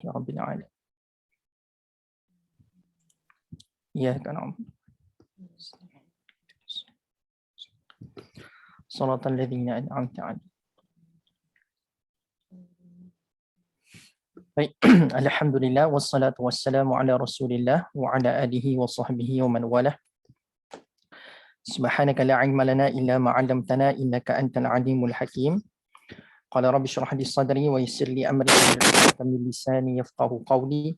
Ya Rabbil Alamin. Ya kan. Salatul ladzina an'amta 'alaihim. Baik, alhamdulillah wassalatu wassalamu ala Rasulillah wa ala alihi wa sahbihi wa man walah. Subhanaka la 'ilma lana illa ma 'allamtana innaka antal 'alimul hakim. Qala rabbi shrah li sadri wa yassir li amri wahlul min lisani yafqahu qawli.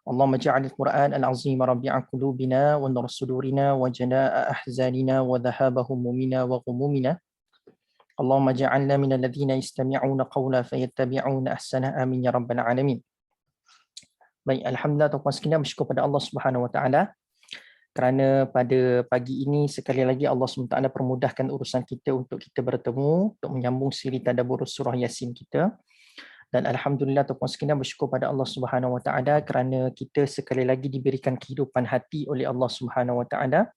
Allahumma ja'al al-Qur'an al-'azim rabi'a qulubina wa nur sudurina wa jalaa'a ahzanina wa dhahaba humumina wa ghumumina. Allahumma ja'alna minal ladzina yastami'una qawla fayattabi'una ahsana amin ya rabbal alamin. Baik, alhamdulillah tuan-tuan sekalian, bersyukur pada Allah Subhanahu wa taala kerana pada pagi ini sekali lagi Allah SWT permudahkan urusan kita untuk kita bertemu untuk menyambung siri tadabbur surah Yasin kita. Dan alhamdulillah tuan-tuan sekalian, bersyukur pada Allah Subhanahu wa taala kerana kita sekali lagi diberikan kehidupan hati oleh Allah Subhanahu wa taala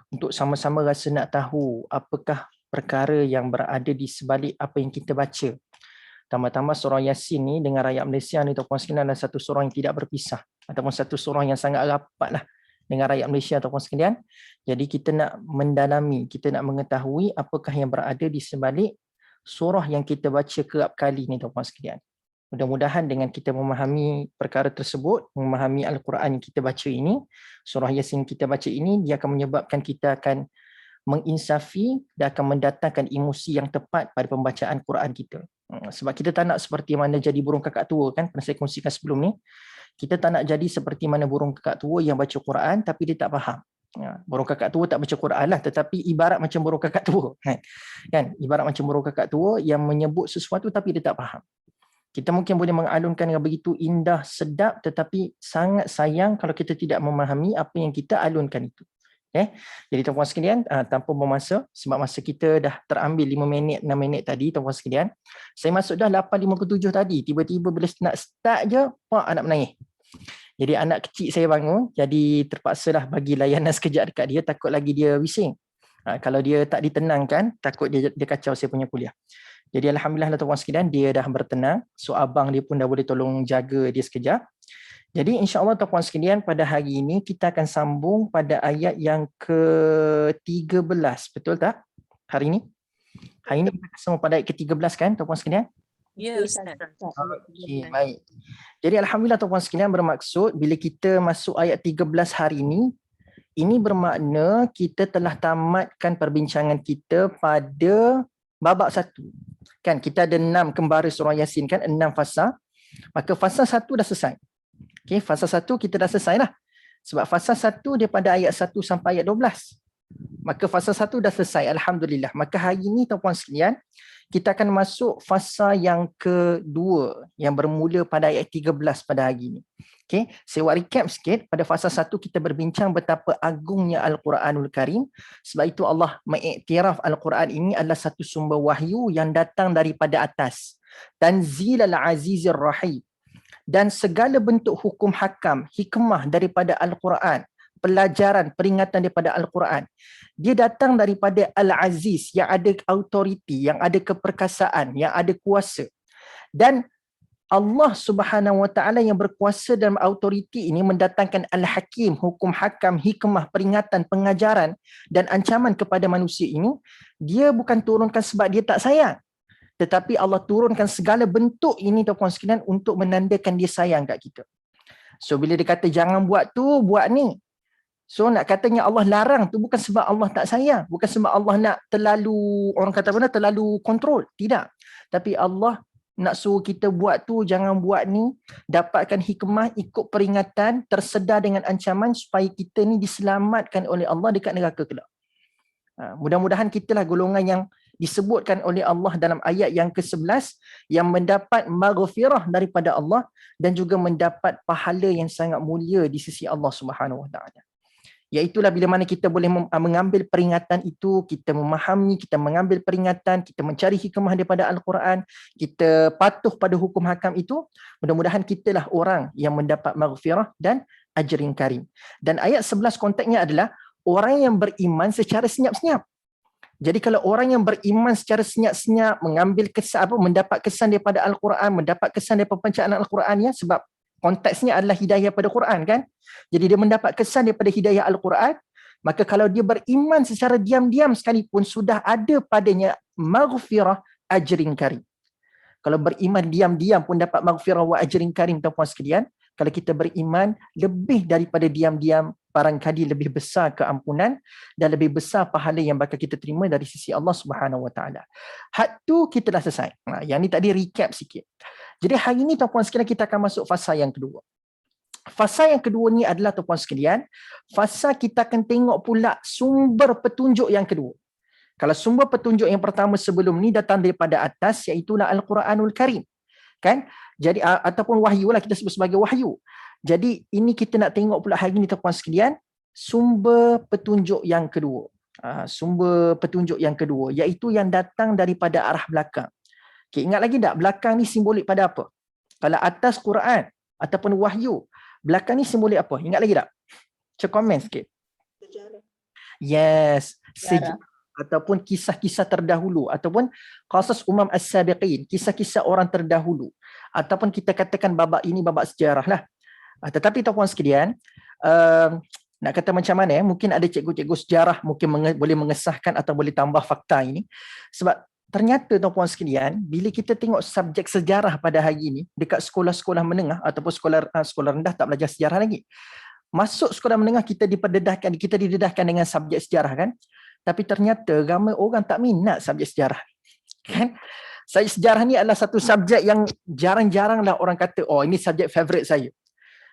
untuk sama-sama rasa nak tahu apakah perkara yang berada di sebalik apa yang kita baca. Tambah-tambah surah Yasin ni dengan rakyat Malaysia ni tuan-tuan sekalian adalah satu surah yang tidak berpisah ataupun satu surah yang sangat rapatlah dengan rakyat Malaysia tuan-tuan sekalian. Jadi kita nak mendalami, kita nak mengetahui apakah yang berada di sebalik surah yang kita baca kerap kali ni tuan-tuan sekalian. Mudah-mudahan dengan kita memahami perkara tersebut, memahami Al-Quran yang kita baca ini, surah Yasin kita baca ini, dia akan menyebabkan kita akan menginsafi dan akan mendatangkan emosi yang tepat pada pembacaan Quran kita. Sebab kita tak nak seperti mana jadi burung kakak tua kan, pernah saya kongsikan sebelum ni. Kita tak nak jadi seperti mana burung kakak tua yang baca Quran tapi dia tak faham. Burung kakak tua tak baca Quran lah, tetapi ibarat macam burung kakak tua. Kan? Ibarat macam burung kakak tua yang menyebut sesuatu tapi dia tak faham. Kita mungkin boleh mengalunkan yang begitu indah, sedap, tetapi sangat sayang kalau kita tidak memahami apa yang kita alunkan itu. Okay. Jadi tuan-tuan sekalian, tanpa bermasa, sebab masa kita dah terambil 5 minit, 6 minit tadi tuan-tuan sekalian, saya masuk dah 8.57 tadi, tiba-tiba bila nak start je, pak anak menangis. Jadi anak kecil saya bangun, jadi terpaksalah bagi layanan sekejap dekat dia, takut lagi dia bising. Kalau dia tak ditenangkan, takut dia kacau saya punya kuliah. Jadi alhamdulillah tuan-tuan sekalian, dia dah bertenang, so abang dia pun dah boleh tolong jaga dia sekejap. Jadi insya-Allah tuan-tuan sekalian, pada hari ini kita akan sambung pada ayat yang ke-13, betul tak? Hari ini? Hari ini kita akan sambung pada ayat ke-13 kan tuan-tuan sekalian? Ya Ustaz. Okey, baik. Jadi alhamdulillah tuan-tuan sekalian, bermaksud bila kita masuk ayat 13 hari ini bermakna kita telah tamatkan perbincangan kita pada babak 1. Kan kita ada 6 kembara surah Yasin kan, 6 fasa. Maka fasa 1 dah selesai. Okey, fasa 1 kita dah selesai lah. Sebab fasa 1 daripada ayat 1 sampai ayat 12. Maka fasa 1 dah selesai, alhamdulillah. Maka hari ini tuan-tuan sekalian, kita akan masuk fasa yang kedua yang bermula pada ayat 13 pada hari ini. Okey, saya buat recap sikit. Pada fasa 1 kita berbincang betapa agungnya Al-Quranul Karim. Sebab itu Allah mengiktiraf Al-Quran ini adalah satu sumber wahyu yang datang daripada atas. Tanzilal Azizir Rahim. Dan segala bentuk hukum hakam, hikmah daripada Al-Quran, pelajaran, peringatan daripada Al-Quran, dia datang daripada Al-Aziz yang ada autoriti, yang ada keperkasaan, yang ada kuasa. Dan Allah Subhanahu Wa Taala yang berkuasa dalam autoriti ini mendatangkan Al-Hakim, hukum hakam, hikmah, peringatan, pengajaran dan ancaman kepada manusia ini. Dia bukan turunkan sebab dia tak sayang, tetapi Allah turunkan segala bentuk ini tuan-tuan sekalian untuk menandakan dia sayang kat kita. So bila dia kata jangan buat tu, buat ni. So nak katanya Allah larang tu bukan sebab Allah tak sayang, bukan sebab Allah nak terlalu, orang kata apa, terlalu kontrol, tidak. Tapi Allah nak suruh kita buat tu, jangan buat ni, dapatkan hikmah, ikut peringatan, tersedar dengan ancaman supaya kita ni diselamatkan oleh Allah dekat neraka kelak. Mudah-mudahan kitalah golongan yang disebutkan oleh Allah dalam ayat yang ke-11 yang mendapat maghfirah daripada Allah dan juga mendapat pahala yang sangat mulia di sisi Allah Subhanahu Wa Taala. Iaitulah bila mana kita boleh mengambil peringatan itu, kita memahami, kita mengambil peringatan, kita mencari hikmah daripada Al-Quran, kita patuh pada hukum hakam itu, mudah-mudahan kitalah orang yang mendapat maghfirah dan ajrin karim. Dan ayat 11 konteksnya adalah orang yang beriman secara senyap-senyap. Jadi kalau orang yang beriman secara senyap-senyap, mengambil kesan, mendapat kesan daripada Al-Quran, mendapat kesan daripada pencakap Al-Quran, ya, sebab konteksnya adalah hidayah pada Quran, kan? Jadi dia mendapat kesan daripada hidayah Al-Quran, maka kalau dia beriman secara diam-diam sekalipun, sudah ada padanya maghfirah ajrin karim. Kalau beriman diam-diam pun dapat maghfirah wa ajrin karim, tuan-puan sekalian. Kalau kita beriman lebih daripada diam-diam, barangkali lebih besar keampunan dan lebih besar pahala yang bakal kita terima dari sisi Allah Subhanahu Wa Taala. Had tu kita dah selesai. Yang ni tadi recap sikit. Jadi hari ni tuan-puan sekalian kita akan masuk fasa yang kedua. Fasa yang kedua ni adalah tuan-puan sekalian, fasa kita akan tengok pula sumber petunjuk yang kedua. Kalau sumber petunjuk yang pertama sebelum ni datang daripada atas, iaitu Al-Quranul Karim. Kan? Jadi ataupun wahyu lah, kita sebut sebagai wahyu. Jadi ini kita nak tengok pula hari ni tuan-puan sekalian, sumber petunjuk yang kedua. Sumber petunjuk yang kedua, iaitu yang datang daripada arah belakang. Okay, ingat lagi tak, belakang ni simbolik pada apa? Kalau atas Quran ataupun wahyu, belakang ni simbolik apa? Ingat lagi tak? Cuba komen sikit. Sejarah. Yes, sejarah. Ataupun kisah-kisah terdahulu, ataupun qasas umam as-sabiqin, kisah-kisah orang terdahulu, ataupun kita katakan babak ini babak sejarah lah. Tetapi tuan-puan sekalian, nak kata macam mana, mungkin ada cikgu-cikgu sejarah mungkin boleh mengesahkan atau boleh tambah fakta ini, sebab ternyata tuan-puan sekalian, bila kita tengok subjek sejarah pada hari ini dekat sekolah-sekolah menengah ataupun sekolah rendah tak belajar sejarah lagi, masuk sekolah menengah kita didedahkan dengan subjek sejarah, kan? Tapi ternyata ramai orang tak minat subjek sejarah, kan? Sejarah ni adalah satu subjek yang jarang-jaranglah orang kata, oh ini subjek favourite saya.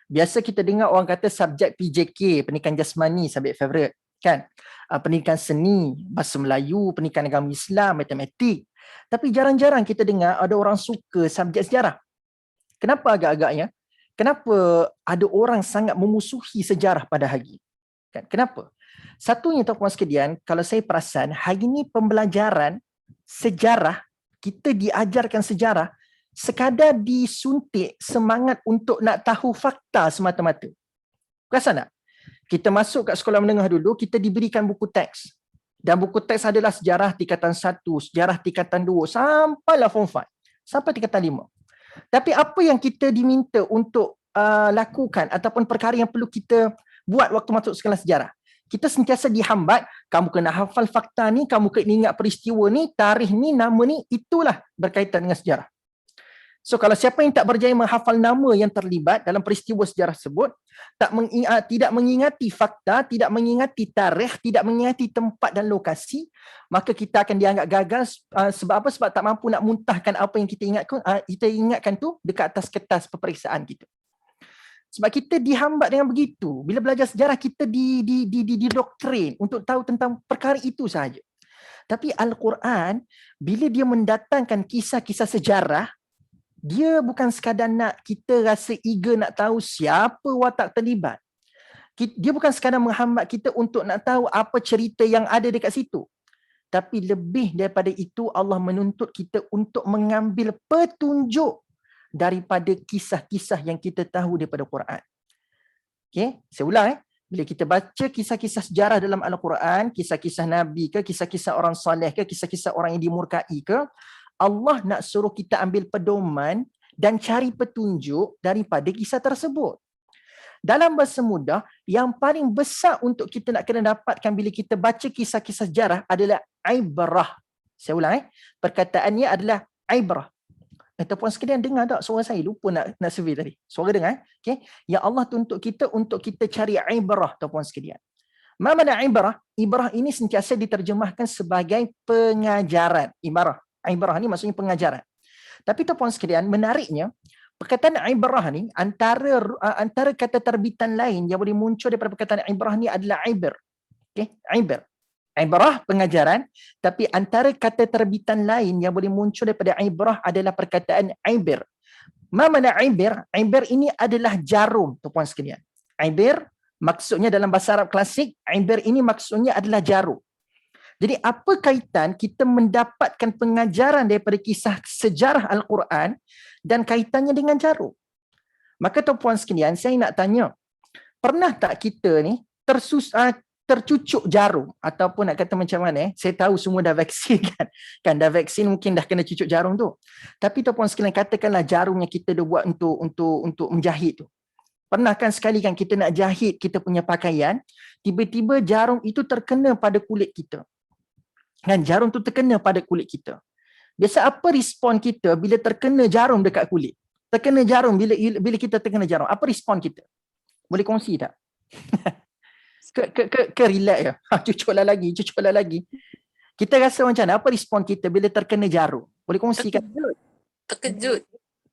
Biasa kita dengar orang kata subjek PJK, pendidikan jasmani, subjek favourite, kan? Pendidikan seni, bahasa Melayu, pendidikan agama Islam, matematik. Tapi jarang-jarang kita dengar ada orang suka subjek sejarah. Kenapa agak-agaknya? Kenapa ada orang sangat memusuhi sejarah pada hari? Kan? Kenapa? Satunya tuan-puan sekalian, kalau saya perasan, hari ini pembelajaran sejarah, kita diajarkan sejarah sekadar disuntik semangat untuk nak tahu fakta semata-mata. Perasan tak? Kita masuk kat sekolah menengah dulu, kita diberikan buku teks. Dan buku teks adalah sejarah tingkatan 1, sejarah tingkatan 2, sampailah form 5, sampai tingkatan 5. Tapi apa yang kita diminta untuk lakukan ataupun perkara yang perlu kita buat waktu masuk sekolah sejarah? Kita sentiasa dihambat, kamu kena hafal fakta ni, kamu kena ingat peristiwa ni, tarikh ni, nama ni, itulah berkaitan dengan sejarah. So kalau siapa yang tak berjaya menghafal nama yang terlibat dalam peristiwa sejarah tersebut, tidak mengingati fakta, tidak mengingati tarikh, tidak mengingati tempat dan lokasi, maka kita akan dianggap gagal. Sebab apa? Sebab tak mampu nak muntahkan apa yang kita ingatkan tu dekat atas kertas peperiksaan kita. Sebab kita dihambat dengan begitu. Bila belajar sejarah, kita didoktrin untuk tahu tentang perkara itu sahaja. Tapi Al-Quran, bila dia mendatangkan kisah-kisah sejarah, dia bukan sekadar nak kita rasa eager nak tahu siapa watak terlibat. Dia bukan sekadar menghambat kita untuk nak tahu apa cerita yang ada dekat situ. Tapi lebih daripada itu, Allah menuntut kita untuk mengambil petunjuk daripada kisah-kisah yang kita tahu daripada Quran. Okay, saya ulang. Bila kita baca kisah-kisah sejarah dalam Al-Quran, kisah-kisah Nabi ke, kisah-kisah orang soleh ke, kisah-kisah orang yang dimurkai ke, Allah nak suruh kita ambil pedoman dan cari petunjuk daripada kisah tersebut. Dalam bahasa mudah, yang paling besar untuk kita nak kena dapatkan bila kita baca kisah-kisah sejarah adalah ibrah. Saya ulang. Perkataannya adalah ibrah. Tuan sekalian dengar tak suara saya? Lupa nak survey tadi. Suara dengar. Okay? Ya Allah tuntut kita untuk kita cari ibrah, tuan sekalian. Apa makna ibrah? Ibrah ini sentiasa diterjemahkan sebagai pengajaran. Ibrah ni maksudnya pengajaran. Tapi tuan sekalian, menariknya, perkataan ibrah ni antara kata terbitan lain yang boleh muncul daripada perkataan ibrah ni adalah ibr. Okay? Ibrah pengajaran, tapi antara kata terbitan lain yang boleh muncul daripada ibrah adalah perkataan ibr. Apa makna ibr? Ibr ini adalah jarum, tuan sekalian. Ibr maksudnya dalam bahasa Arab klasik, ibr ini maksudnya adalah jarum. Jadi apa kaitan kita mendapatkan pengajaran daripada kisah sejarah Al-Quran dan kaitannya dengan jarum? Maka tuan sekalian, saya nak tanya, pernah tak kita ni tercucuk jarum ataupun nak kata macam mana saya tahu semua dah vaksin kan dah vaksin mungkin dah kena cucuk jarum tu. Tapi tuan-puan sekalian, katakanlah jarum yang kita dah buat untuk menjahit tu. Pernah kan sekali kan kita nak jahit kita punya pakaian, tiba-tiba jarum itu terkena pada kulit kita. Kan jarum tu terkena pada kulit kita. Biasa apa respon kita bila terkena jarum dekat kulit? Terkena jarum bila kita terkena jarum, apa respon kita? Boleh kongsi tak? ke relax ya. Cucuklah lagi. Kita rasa macam mana? Apa respon kita bila terkena jarum? Boleh kongsikan?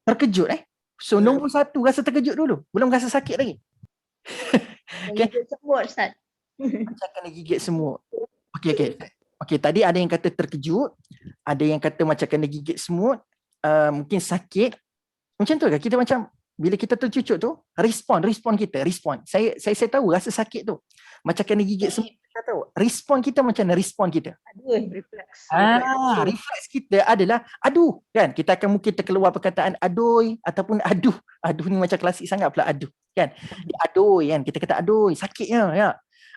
Terkejut So nombor 1 rasa terkejut dulu. Belum rasa sakit lagi. Gigit semut, Ustaz. Macam kena gigit semut. Okey, tadi ada yang kata terkejut, ada yang kata macam kena gigit semut, mungkin sakit. Macam tu ke? Kita macam bila kita tercucuk tu, respon kita. Saya tahu rasa sakit tu. Macam kena gigit semut, kita tahu. Respon kita macam mana respon kita? Refleks. Refleks kita adalah aduh, kan? Kita akan mungkin terkeluar perkataan adoi ataupun aduh. Aduh ni macam klasik sangat pula aduh, kan? Adoi kan, kita kata adoi, sakitnya ya.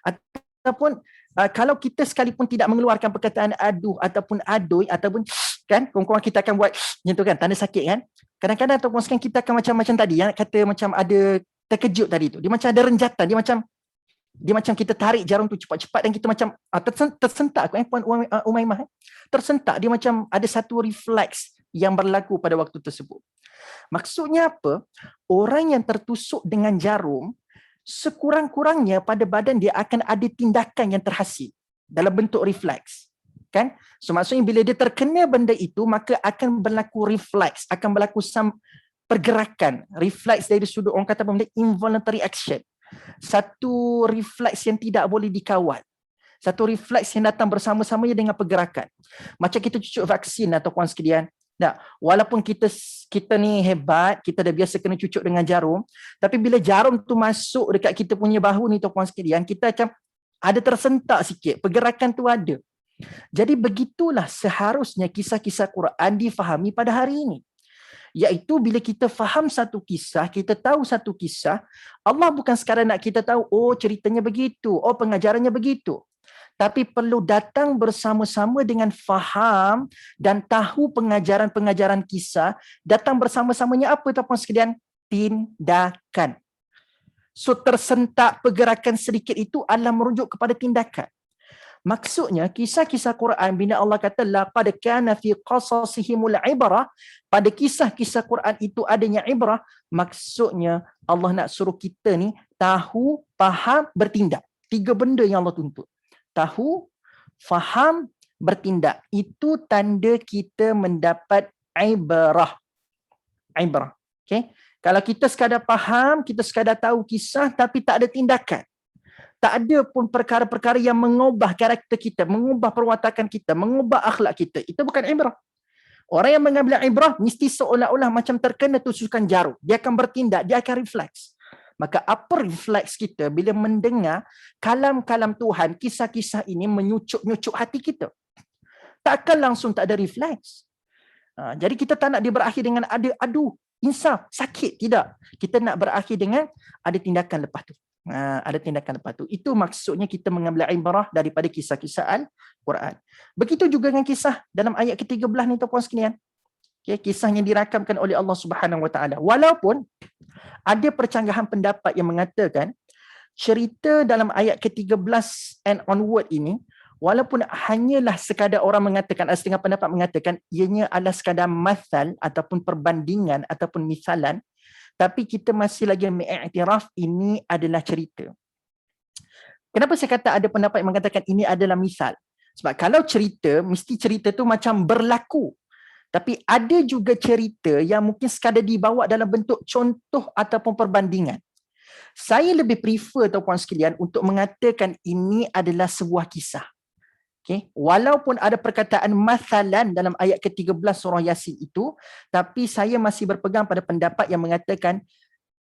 Ataupun kalau kita sekalipun tidak mengeluarkan perkataan aduh ataupun adoi ataupun kan, kawan-kawan kita akan buat macam tu kan, tanda sakit kan. Kadang-kadang ataupun sekarang kita akan macam tadi yang kata macam ada terkejut tadi tu. Dia macam ada renjatan, dia macam kita tarik jarum tu cepat-cepat dan kita macam tersentak Puan Umaymah. Tersentak, dia macam ada satu refleks yang berlaku pada waktu tersebut. Maksudnya apa? Orang yang tertusuk dengan jarum, sekurang-kurangnya pada badan dia akan ada tindakan yang terhasil dalam bentuk refleks. Kan? So maksudnya bila dia terkena benda itu, maka akan berlaku refleks, akan berlaku pergerakan. Refleks dari sudut orang kata benda involuntary action. Satu refleks yang tidak boleh dikawal. Satu refleks yang datang bersama-samanya dengan pergerakan. Macam kita cucuk vaksin atau puan sekalian. Nah, walaupun kita ni hebat, kita dah biasa kena cucuk dengan jarum, tapi bila jarum tu masuk dekat kita punya bahu ni tuan-puan sekalian, kita macam ada tersentak sikit, pergerakan tu ada. Jadi begitulah seharusnya kisah-kisah Quran difahami pada hari ini. Iaitu bila kita faham satu kisah, kita tahu satu kisah, Allah bukan sekadar nak kita tahu, oh ceritanya begitu, oh pengajarannya begitu. Tapi perlu datang bersama-sama dengan faham dan tahu pengajaran-pengajaran kisah, datang bersama-samanya apa tuan-puan sekalian? Tindakan. So tersentak pergerakan sedikit itu adalah merujuk kepada tindakan. Maksudnya kisah-kisah Quran bila Allah kata laqad kana fi qasasihimul ibrah, pada kisah-kisah Quran itu adanya ibrah, maksudnya Allah nak suruh kita ni tahu, faham, bertindak. 3 benda yang Allah tuntut. Tahu, faham, bertindak. Itu tanda kita mendapat ibrah. Ibrah. Okay? Kalau kita sekadar faham, kita sekadar tahu kisah tapi tak ada tindakan. Tak ada pun perkara-perkara yang mengubah karakter kita, mengubah perwatakan kita, mengubah akhlak kita. Itu bukan ibrah. Orang yang mengambil ibrah mesti seolah-olah macam terkena tusukan jarum. Dia akan bertindak, dia akan refleks. Maka apa refleks kita bila mendengar kalam-kalam Tuhan, kisah-kisah ini menyucuk-nyucuk hati kita? Takkan langsung tak ada refleks. Jadi kita tak nak dia berakhir dengan ada aduh, insaf, sakit. Tidak. Kita nak berakhir dengan ada tindakan lepas tu. Ada tindakan lepas tu. Itu maksudnya kita mengambil ibrah daripada kisah-kisah Al-Quran. Begitu juga dengan kisah dalam ayat ke-13 ni tuan-puan sekalian. Okay, kisah yang dirakamkan oleh Allah Subhanahu Wa Taala. Walaupun ada percanggahan pendapat yang mengatakan cerita dalam ayat ke-13 and onward ini, walaupun hanyalah sekadar orang mengatakan, setengah pendapat mengatakan ianya adalah sekadar mathal ataupun perbandingan ataupun misalan, tapi kita masih lagi mengiktiraf ini adalah cerita. Kenapa saya kata ada pendapat yang mengatakan ini adalah misal? Sebab kalau cerita, mesti cerita tu macam berlaku. Tapi ada juga cerita yang mungkin sekadar dibawa dalam bentuk contoh ataupun perbandingan. Saya lebih prefer tuan-puan sekalian untuk mengatakan ini adalah sebuah kisah. Okay. Walaupun ada perkataan masalan dalam ayat ke-13 surah Yasin itu, tapi saya masih berpegang pada pendapat yang mengatakan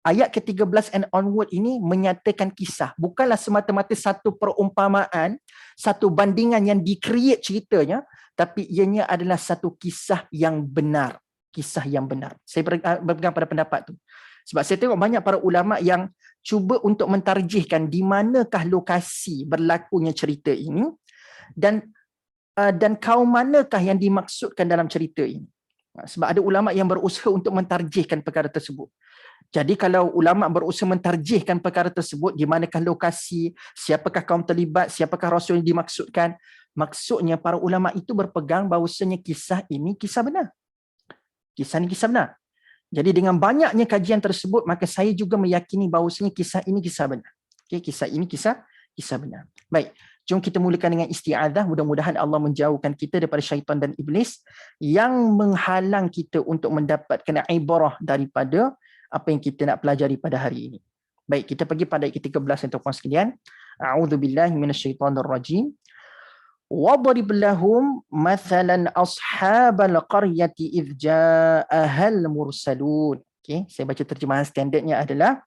ayat ke-13 and onward ini menyatakan kisah. Bukanlah semata-mata satu perumpamaan, satu bandingan yang di-create ceritanya, tapi ianya adalah satu kisah yang benar. Kisah yang benar. Saya berpegang pada pendapat tu. Sebab saya tengok banyak para ulama yang cuba untuk mentarjihkan di manakah lokasi berlakunya cerita ini dan kaum manakah yang dimaksudkan dalam cerita ini. Sebab ada ulama yang berusaha untuk mentarjihkan perkara tersebut. Jadi kalau ulama berusaha mentarjihkan perkara tersebut, di manakah lokasi, siapakah kaum terlibat, siapakah rasul yang dimaksudkan, maksudnya para ulama itu berpegang bahawasanya kisah ini kisah benar. Kisah ini kisah benar. Jadi dengan banyaknya kajian tersebut, maka saya juga meyakini bahawasanya kisah ini kisah benar. Okay, kisah ini kisah benar. Baik, jom kita mulakan dengan isti'adzah. Mudah-mudahan Allah menjauhkan kita daripada syaitan dan iblis yang menghalang kita untuk mendapatkan ibarah daripada apa yang kita nak pelajari pada hari ini. Baik, kita pergi pada ayat ke-13 tuan-tuan sekalian. A'udzubillahi minasyaitonirrajim. وَضَرِبْ لَهُمْ مَثَلًا أَصْحَابَ الْقَرْيَةِ إِذْ جَاءَهَا الْمُرْسَلُونَ. Okay, saya baca terjemahan standardnya adalah,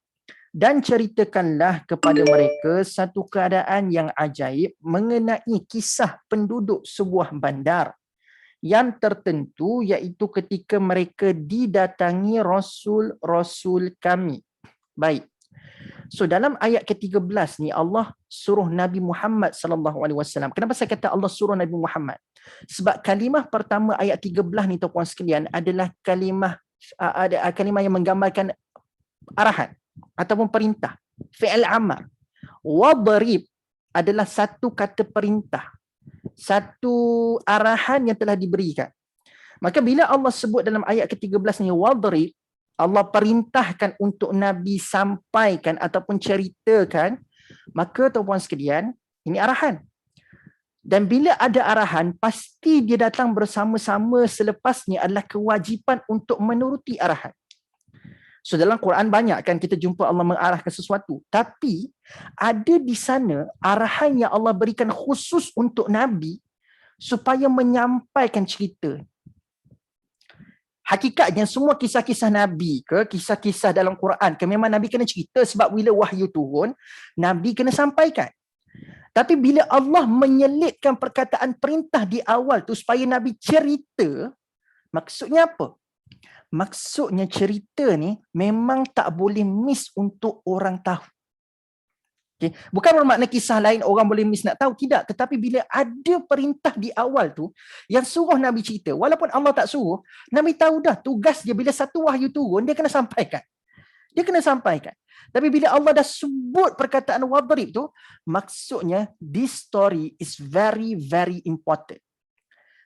dan ceritakanlah kepada mereka satu keadaan yang ajaib mengenai kisah penduduk sebuah bandar yang tertentu, iaitu ketika mereka didatangi rasul-rasul kami. Baik. So dalam ayat ke-13 ni Allah suruh Nabi Muhammad sallallahu alaihi wasallam. Kenapa saya kata Allah suruh Nabi Muhammad? Sebab kalimah pertama ayat 13 ni tuan-tuan sekalian adalah kalimah yang menggambarkan arahan ataupun perintah, fi'il amar. Wadrib adalah satu kata perintah, satu arahan yang telah diberikan. Maka bila Allah sebut dalam ayat ke-13 ni wadrib, Allah perintahkan untuk Nabi sampaikan ataupun ceritakan, maka tuan-puan sekalian, ini arahan. Dan bila ada arahan, pasti dia datang bersama-sama selepasnya adalah kewajipan untuk menuruti arahan. So dalam Quran banyak kan kita jumpa Allah mengarahkan sesuatu. Tapi ada di sana arahan yang Allah berikan khusus untuk Nabi supaya menyampaikan cerita. Hakikatnya semua kisah-kisah Nabi ke kisah-kisah dalam Quran ke memang Nabi kena cerita, sebab bila wahyu turun Nabi kena sampaikan. Tapi bila Allah menyelitkan perkataan perintah di awal tu supaya Nabi cerita, maksudnya apa? Maksudnya cerita ni memang tak boleh miss untuk orang tahu. Okay. Bukan bermakna kisah lain orang boleh miss nak tahu, tidak. Tetapi bila ada perintah di awal tu yang suruh Nabi cerita, walaupun Allah tak suruh, Nabi tahu dah tugas dia bila satu wahyu turun, dia kena sampaikan. Dia kena sampaikan. Tapi bila Allah dah sebut perkataan wadrib tu, maksudnya this story is very very important.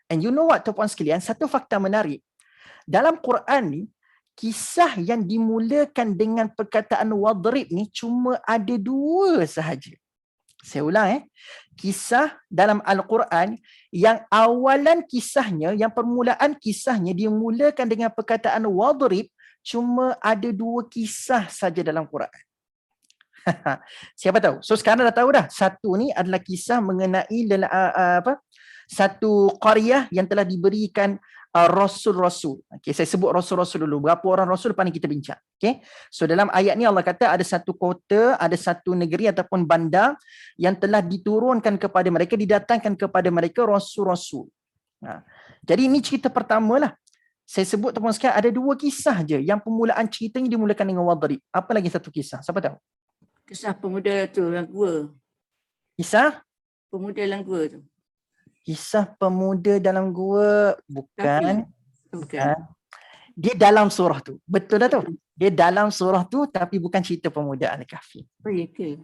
And you know what tuan-puan sekalian, satu fakta menarik. Dalam Quran ni, kisah yang dimulakan dengan perkataan wadrib ni cuma ada 2 sahaja. Saya ulang Kisah dalam Al-Quran yang awalan kisahnya, yang permulaan kisahnya dimulakan dengan perkataan wadrib, cuma ada 2 kisah saja dalam Quran. Siapa tahu? So sekarang dah tahu dah. Satu ni adalah kisah mengenai satu qaryah yang telah diberikan rasul-rasul. Okay, saya sebut rasul-rasul dulu. Berapa orang rasul lepas ni kita bincang. Okay. So dalam ayat ni Allah kata ada satu kota, ada satu negeri ataupun bandar yang telah diturunkan kepada mereka, didatangkan kepada mereka rasul-rasul. Jadi ini cerita pertama lah. Saya sebut teman sekalian ada 2 kisah je yang permulaan ceritanya dimulakan dengan wadrib. Apa lagi satu kisah? Siapa tahu? Kisah pemuda tu dalam gua. Kisah Pemuda dalam gua tu. Kisah pemuda dalam gua bukan. Bukan. Dia dalam surah tu. Betul dah tu. Dia dalam surah tu tapi bukan cerita pemuda Al-Kahfi. Oh ya ke?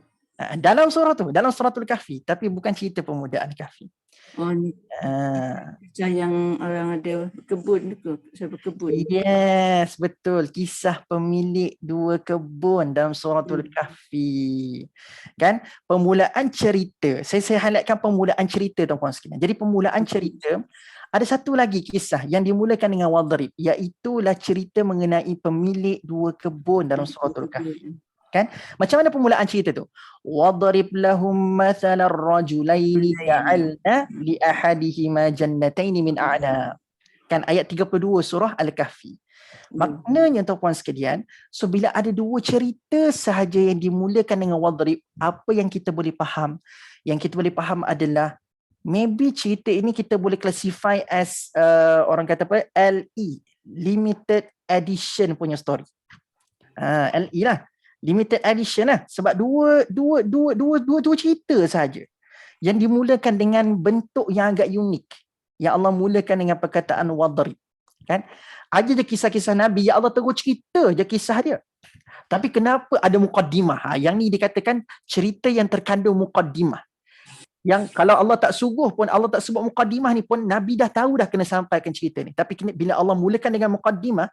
Dalam surah tu, dalam suratul Kahfi tapi bukan cerita pemuda Al-Kahfi. Oh ni. Kisah yang orang ada kebun tu, saya berkebun. Yes, betul. Kisah pemilik 2 kebun dalam suratul Kahfi. Kan? Permulaan cerita. Saya highlightkan permulaan cerita tuan-puan sekalian. Jadi permulaan cerita, ada satu lagi kisah yang dimulakan dengan wadrib, iaitulah cerita mengenai pemilik 2 kebun dalam suratul Kahfi. Kan? Macam mana permulaan cerita tu? Wadrib lahum mathalar rajulaini ja'alna li ahadihima jannataini min a'nab. Kan ayat 32 surah Al-Kahfi. Maknanya tuan-puan sekalian, so bila ada 2 cerita sahaja yang dimulakan dengan wadrib, apa yang kita boleh faham? Yang kita boleh faham adalah maybe cerita ini kita boleh classify as orang kata apa? LE, limited edition punya story. LE lah. Limited edition lah. Sebab dua cerita saja yang dimulakan dengan bentuk yang agak unik. Yang Allah mulakan dengan perkataan wadrib. Kan? Ada je kisah-kisah Nabi, ya Allah terus cerita je kisah dia. Tapi kenapa ada muqaddimah? Yang ni dikatakan cerita yang terkandung muqaddimah. Yang kalau Allah tak suruh pun, Allah tak sebut muqaddimah ni pun, Nabi dah tahu dah kena sampaikan cerita ni. Tapi bila Allah mulakan dengan muqaddimah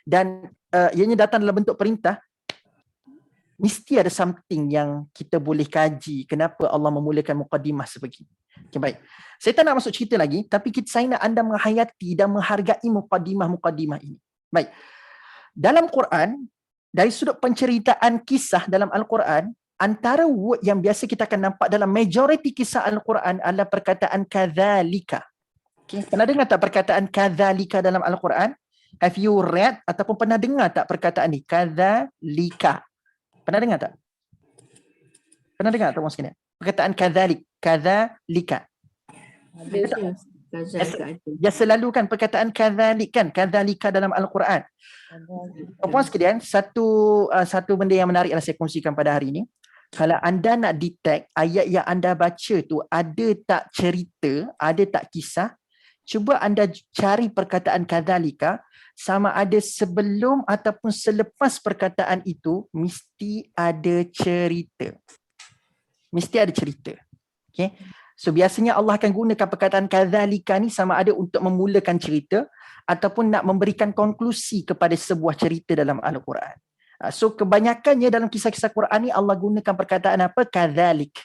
dan ianya datang dalam bentuk perintah, mesti ada something yang kita boleh kaji kenapa Allah memulakan muqaddimah sebegini. Okay, baik. Saya tak nak masuk cerita lagi, tapi saya nak anda menghayati dan menghargai muqaddimah ini. Baik. Dalam Quran, dari sudut penceritaan kisah dalam Al-Quran, antara word yang biasa kita akan nampak dalam majoriti kisah Al-Quran adalah perkataan kadzalika. Okay. Pernah dengar tak perkataan kadzalika dalam Al-Quran? Have you read ataupun pernah dengar tak perkataan ni? Kadzalika. Pernah dengar tak? Pernah dengar tak sekalian? Perkataan kadzalika. Ya selalu kan perkataan kadzalika dalam Al-Quran. Puan sekalian, satu benda yang menarik yang saya kongsikan pada hari ini. Kalau anda nak detect ayat yang anda baca tu ada tak cerita, ada tak kisah, cuba anda cari perkataan kadzalika, sama ada sebelum ataupun selepas perkataan itu mesti ada cerita. Mesti ada cerita. Okay? So biasanya Allah akan gunakan perkataan kadzalika ni sama ada untuk memulakan cerita ataupun nak memberikan konklusi kepada sebuah cerita dalam Al-Quran. So kebanyakannya dalam kisah-kisah Quran ni Allah gunakan perkataan apa? Kadzalik.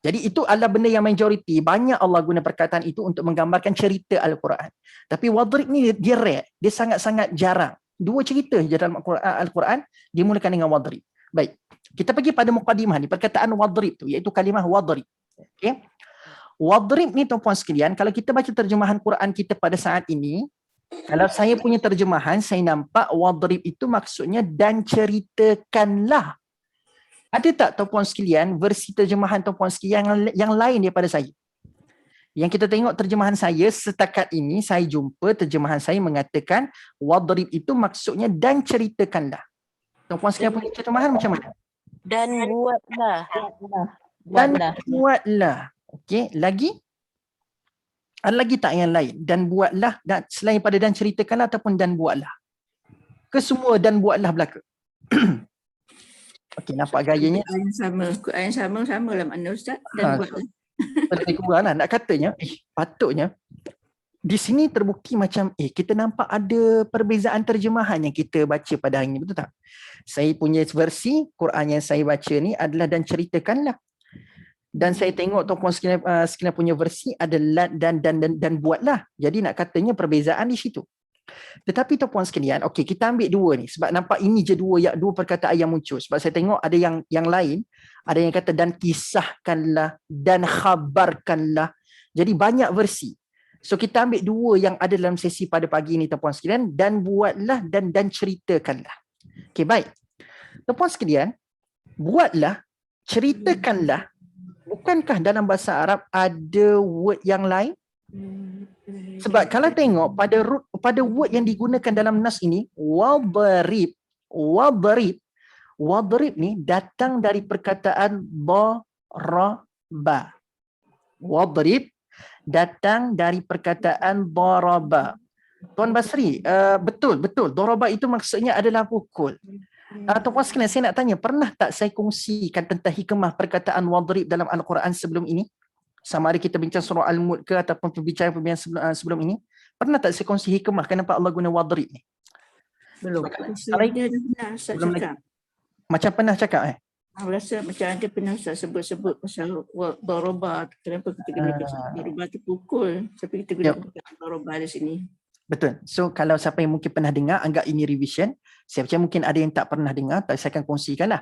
Jadi itu adalah benda yang majoriti. Banyak Allah guna perkataan itu untuk menggambarkan cerita Al-Quran. Tapi wadrib ni dia rare. Dia sangat-sangat jarang. Dua cerita je dalam Al-Quran dimulakan dengan wadrib. Baik. Kita pergi pada muqaddimah ni. Perkataan wadrib tu iaitu kalimah wadrib. Okay. Wadrib ni tuan-puan sekalian, kalau kita baca terjemahan Quran kita pada saat ini, kalau saya punya terjemahan, saya nampak wadrib itu maksudnya dan ceritakanlah. Ada tak tuan-puan sekalian versi terjemahan tuan-puan sekalian yang lain daripada saya? Yang kita tengok terjemahan saya setakat ini, saya jumpa terjemahan saya mengatakan wadrib itu maksudnya dan ceritakanlah. Tuan-puan sekalian punya terjemahan macam mana? Dan buatlah. Dan buatlah. Okey, lagi? Ada lagi tak yang lain? Dan buatlah, dan selain pada dan ceritakanlah ataupun dan buatlah. Kesemua dan buatlah belaka. Okey, nampak gayanya? Quran sama lah makna Ustaz. Dan buatlah. Lebih kurang lah. Nak katanya, patutnya di sini terbukti macam, kita nampak ada perbezaan terjemahan yang kita baca pada hari ini, betul tak? Saya punya versi Quran yang saya baca ni adalah dan ceritakanlah. Dan saya tengok tuan-puan sekalian punya versi adalah dan buatlah. Jadi nak katanya perbezaan di situ. Tetapi tuan-puan sekalian, okey, kita ambil dua ni sebab nampak ini je dua perkataan yang muncul. Sebab saya tengok ada yang lain, ada yang kata dan kisahkanlah, dan khabarkanlah. Jadi banyak versi. So kita ambil dua yang ada dalam sesi pada pagi ini tuan-puan sekalian, dan buatlah dan ceritakanlah. Okey, baik. Tuan-puan sekalian, buatlah, ceritakanlah. Bukankah dalam bahasa Arab ada word yang lain? Sebab kalau tengok pada word yang digunakan dalam nas ini, wadrib ni datang dari perkataan daraba. Wadrib datang dari perkataan daraba. Tuan Basri, betul. Daraba itu maksudnya adalah pukul. Tuan-puan sekalian, saya nak tanya, pernah tak saya kongsikan tentang hikmah perkataan wadrib dalam Al-Quran sebelum ini? Sama ada kita bincang surah Al-Mulk ke ataupun perbincangan sebelum ini? Pernah tak saya kongsi hikmah kenapa Allah guna wadrib ni? Belum. Macam pernah cakap Rasa macam ada pernah sebut pasal daraba. Kenapa kita guna daraba tu pukul, tapi kita guna daraba di sini. Betul. So kalau siapa yang mungkin pernah dengar, anggap ini revision. Saya percaya mungkin ada yang tak pernah dengar, tapi saya akan kongsikanlah.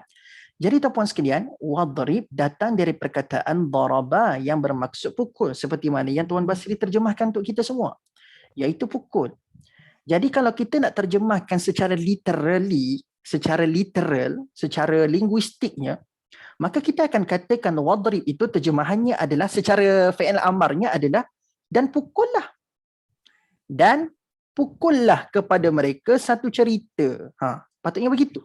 Jadi tuan-puan sekalian, wadrib datang dari perkataan daraba yang bermaksud pukul, seperti mana yang Tuan Basri terjemahkan untuk kita semua, iaitu pukul. Jadi kalau kita nak terjemahkan secara literal, secara linguistiknya, maka kita akan katakan wadrib itu terjemahannya adalah, secara fi'il amarnya adalah dan pukullah. Dan pukullah kepada mereka satu cerita. Patutnya begitu.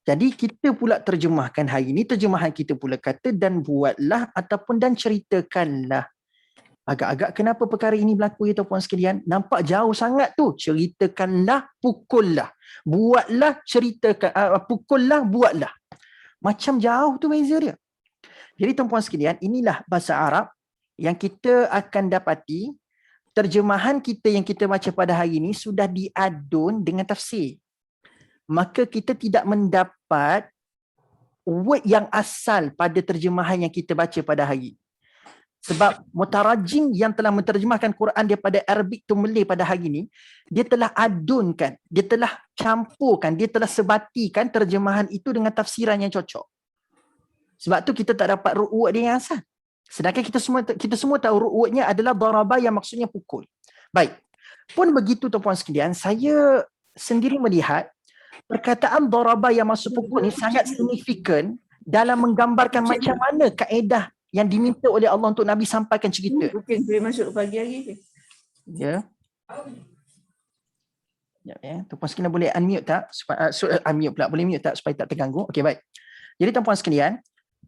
Jadi kita pula terjemahkan hari ini, terjemahan kita pula kata dan buatlah ataupun dan ceritakanlah. Agak-agak kenapa perkara ini berlaku ya tuan-puan sekalian? Nampak jauh sangat tu. Ceritakanlah, pukullah. Buatlah, ceritakan, pukullah, buatlah. Macam jauh tu beza dia. Jadi tuan-puan sekalian, inilah bahasa Arab yang kita akan dapati terjemahan kita yang kita baca pada hari ini sudah diadun dengan tafsir. Maka kita tidak mendapat word yang asal pada terjemahan yang kita baca pada hari ini. Sebab mutarajim yang telah menterjemahkan Quran daripada Arabik to Malay pada hari ini, dia telah adunkan, dia telah campurkan, dia telah sebatikan terjemahan itu dengan tafsiran yang cocok. Sebab tu kita tak dapat root word dia yang asal. Sedangkan kita semua tahu root wordnya adalah daraba yang maksudnya pukul. Baik. Pun begitu tuan-puan sekalian, saya sendiri melihat perkataan daraba yang maksud pukul ni sangat signifikan dalam menggambarkan macam mana kaedah yang diminta oleh Allah untuk Nabi sampaikan cerita. Mungkin boleh masuk pagi hari ke? Ya. Ya. Tuan-puan sekalian boleh unmute tak? Unmute pula. Boleh mute tak supaya tak terganggu? Okey, baik. Jadi tuan-puan sekalian,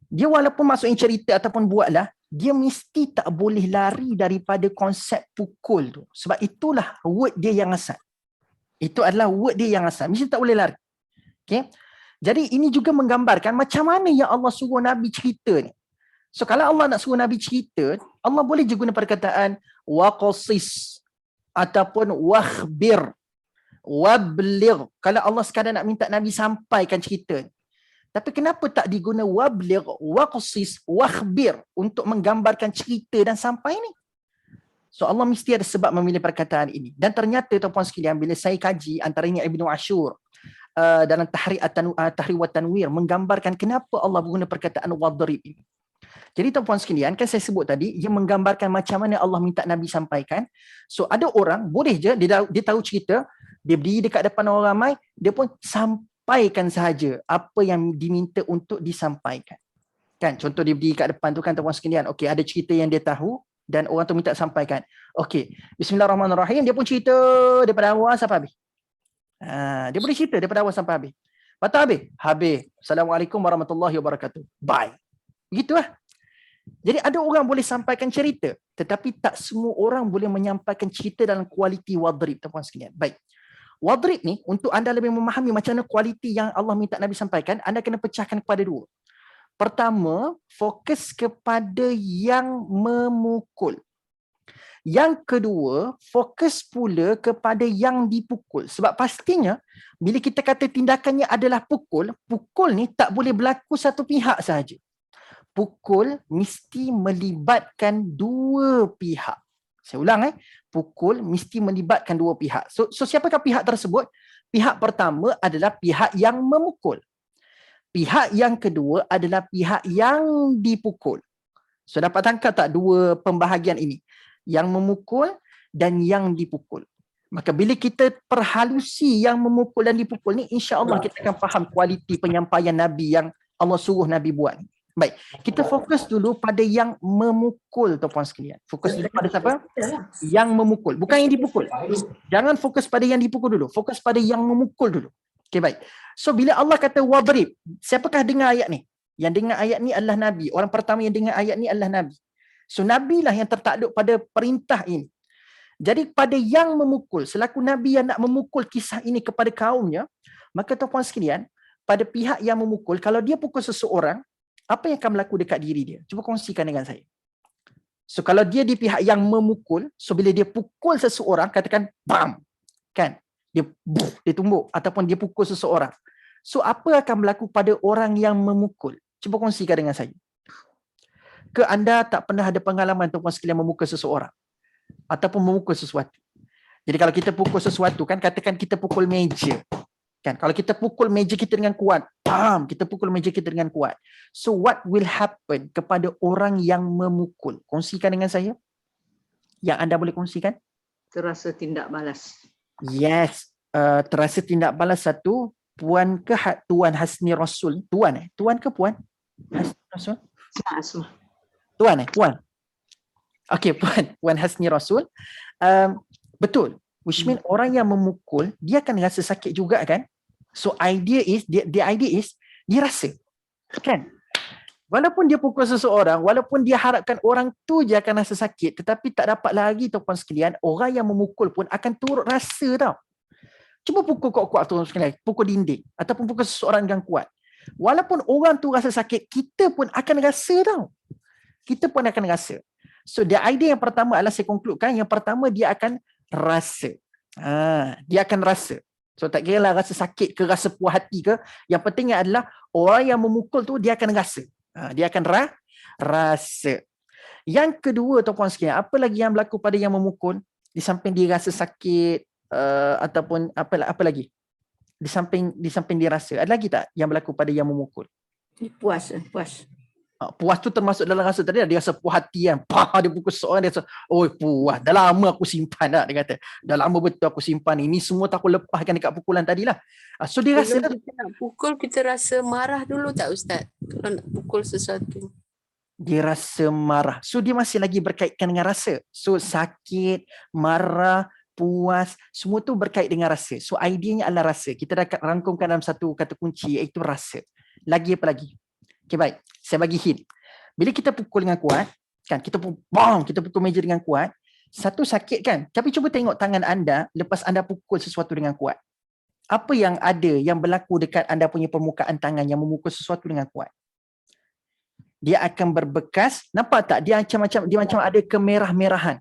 dia walaupun masuknya cerita ataupun buatlah, dia mesti tak boleh lari daripada konsep pukul tu. Sebab itulah word dia yang asal. Itu adalah word dia yang asal. Mesti tak boleh lari. Okey. Jadi ini juga menggambarkan macam mana yang Allah suruh Nabi cerita ni. So kalau Allah nak suruh Nabi cerita, Allah boleh je guna perkataan waqasis ataupun wakhbir, wabligh. Kalau Allah sekadar nak minta Nabi sampaikan cerita. Tapi kenapa tak diguna wabligh, waqasis, wakhbir untuk menggambarkan cerita dan sampai ni? So Allah mesti ada sebab memilih perkataan ini. Dan ternyata tuan-puan sekalian, bila saya kaji antaranya Ibnu Ashur dalam Tahrir wa Tanwir menggambarkan kenapa Allah guna perkataan wadrib ini. Jadi tuan-puan sekalian, kan saya sebut tadi, ia menggambarkan macam mana Allah minta Nabi sampaikan. So ada orang, boleh je, dia tahu cerita, dia berdiri dekat depan orang ramai, dia pun sampaikan sahaja apa yang diminta untuk disampaikan. Kan, contoh dia berdiri kat depan tu kan tuan-puan sekalian, okey, ada cerita yang dia tahu dan orang tu minta sampaikan. Okey, bismillahirrahmanirrahim, dia pun cerita daripada awal sampai habis. Dia boleh cerita daripada awal sampai habis. Lepas tu habis. Assalamualaikum warahmatullahi wabarakatuh. Bye. Begitulah. Jadi ada orang boleh sampaikan cerita, tetapi tak semua orang boleh menyampaikan cerita dalam kualiti wadrib, tuan-puan sekalian. Baik. Wadrib ni, untuk anda lebih memahami macam mana kualiti yang Allah minta Nabi sampaikan, anda kena pecahkan kepada dua. Pertama, fokus kepada yang memukul. Yang kedua, fokus pula kepada yang dipukul. Sebab pastinya, bila kita kata tindakannya adalah pukul, pukul ni tak boleh berlaku satu pihak sahaja. Pukul mesti melibatkan dua pihak. Saya ulang pukul mesti melibatkan dua pihak. So siapakah pihak tersebut? Pihak pertama adalah pihak yang memukul. Pihak yang kedua adalah pihak yang dipukul. So dapat tangkap tak dua pembahagian ini? Yang memukul dan yang dipukul. Maka bila kita perhalusi yang memukul dan dipukul ni, insya-Allah kita akan faham kualiti penyampaian Nabi yang Allah suruh Nabi buat ni. Baik, kita fokus dulu pada yang memukul tuan-puan sekalian. Fokus dulu pada siapa? Yang memukul, bukan yang dipukul. Jangan fokus pada yang dipukul dulu, fokus pada yang memukul dulu. Okey, baik. So bila Allah kata wadrib, siapakah dengar ayat ni? Yang dengar ayat ni adalah Nabi. Orang pertama yang dengar ayat ni adalah Nabi. So Nabi lah yang tertakluk pada perintah ini. Jadi pada yang memukul, selaku Nabi yang nak memukul kisah ini kepada kaumnya, maka tuan-puan sekalian, pada pihak yang memukul, kalau dia pukul seseorang, apa yang akan berlaku dekat diri dia? Cuba kongsikan dengan saya. So kalau dia di pihak yang memukul, so bila dia pukul seseorang, katakan bam, kan? Dia tumbuk ataupun dia pukul seseorang. So apa akan berlaku pada orang yang memukul? Cuba kongsikan dengan saya. Ke anda tak pernah ada pengalaman tuan-puan sekalian memukul seseorang ataupun memukul sesuatu? Jadi kalau kita pukul sesuatu kan, katakan kita pukul meja. Kan, kalau kita pukul meja kita dengan kuat, bam, kita pukul meja kita dengan kuat. So what will happen kepada orang yang memukul? Kongsikan dengan saya. Yang anda boleh kongsikan? Terasa tindak balas. Yes, terasa tindak balas satu. Puan ke Tuan Hasni Rasul? Tuan Tuan ke Puan? Hasni Rasul? Asma. Tuan Puan. Okey, Puan Hasni Rasul. Betul. Which mean orang yang memukul, dia akan rasa sakit juga kan? So the idea is dia rasa. Kan? Walaupun dia pukul seseorang, walaupun dia harapkan orang tu je akan rasa sakit, tetapi tak dapat lagi tuan-puan sekalian, orang yang memukul pun akan turut rasa tau. Cuba pukul kuat-kuat tuan-puan sekalian, pukul dinding ataupun pukul seseorang yang kuat. Walaupun orang tu rasa sakit, kita pun akan rasa tau. Kita pun akan rasa. So the idea yang pertama adalah saya concludekan, yang pertama dia akan rasa. Dia akan rasa. So tak kira lah rasa sakit ke, rasa puas hati ke, yang pentingnya adalah orang yang memukul tu dia akan rasa. Dia akan rasa. Yang kedua tuan-puan sekalian, apa lagi yang berlaku pada yang memukul? Di samping dia rasa sakit ataupun apa lagi? Di samping dia rasa, ada lagi tak yang berlaku pada yang memukul? Puas. Puas tu termasuk dalam rasa tadi, dia rasa puas hati kan. Dia pukul seorang, dia rasa, oh puas, dah lama aku simpan dah. Dia kata, dah lama betul aku simpan ni. Ini semua tak aku lepaskan dekat pukulan tadi lah. So dia rasa, Sebelum kita nak pukul, kita rasa marah dulu tak Ustaz? Kalau nak pukul sesuatu. dia rasa marah. So dia masih lagi berkaitkan dengan rasa. So sakit, marah, puas, semua tu berkait dengan rasa. So ideanya adalah rasa. Kita dah rangkumkan dalam satu kata kunci, iaitu rasa. Lagi apa lagi? Okay, baik. Saya bagi hint. Bila kita pukul dengan kuat, kan, kita pukul meja dengan kuat, satu sakit kan? Tapi cuba tengok tangan anda lepas anda pukul sesuatu dengan kuat. Apa yang ada yang berlaku dekat anda punya permukaan tangan yang memukul sesuatu dengan kuat? Dia akan berbekas. Nampak tak? Dia macam ada kemerah-merahan.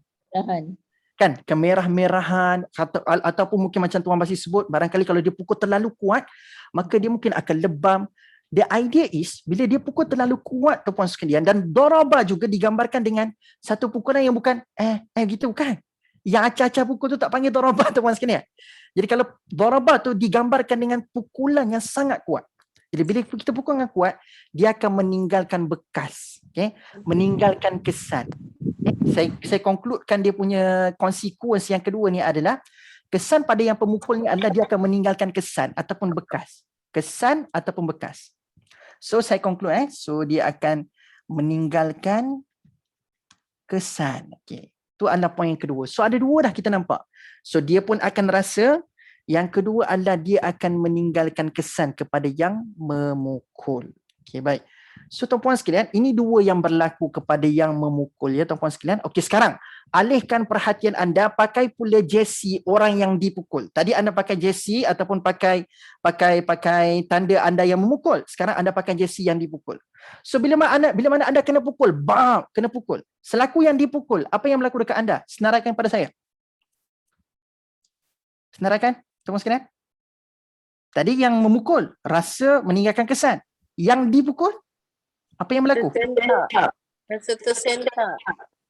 Kan? Kemerah-merahan ataupun mungkin macam Tuan Basri sebut, barangkali kalau dia pukul terlalu kuat, maka dia mungkin akan lebam. The idea is, bila dia pukul terlalu kuat tuan-puan sekalian, dan doraba juga digambarkan dengan satu pukulan yang bukan gitu kan. Yang acah-acah pukul tu tak panggil doraba tuan-puan sekalian. Jadi kalau doraba tu digambarkan dengan pukulan yang sangat kuat. Jadi bila kita pukul dengan kuat, dia akan meninggalkan bekas, okay? Meninggalkan kesan. Okay? Saya concludekan dia punya konsekuensi yang kedua ni adalah kesan pada yang pemukul ni adalah dia akan meninggalkan kesan ataupun bekas. Kesan ataupun bekas. So saya conclude so dia akan meninggalkan kesan. Okay. Itu adalah poin yang kedua. So ada dua dah kita nampak. So dia pun akan rasa. Yang kedua adalah dia akan meninggalkan kesan kepada yang memukul. Okay, baik. So tuan-puan sekalian, ini dua yang berlaku kepada yang memukul ya tuan-puan sekalian. Okey, sekarang alihkan perhatian anda, pakai pula jersey orang yang dipukul. Tadi anda pakai jersey ataupun pakai tanda anda yang memukul. Sekarang anda pakai jersey yang dipukul. So bila mana anda kena pukul, kena pukul. Selaku yang dipukul, apa yang berlaku dekat anda? Senaraikan pada saya. Senaraikan, tuan-puan sekalian. Tadi yang memukul rasa meninggalkan kesan. Yang dipukul, apa yang berlaku? Rasa tersentak.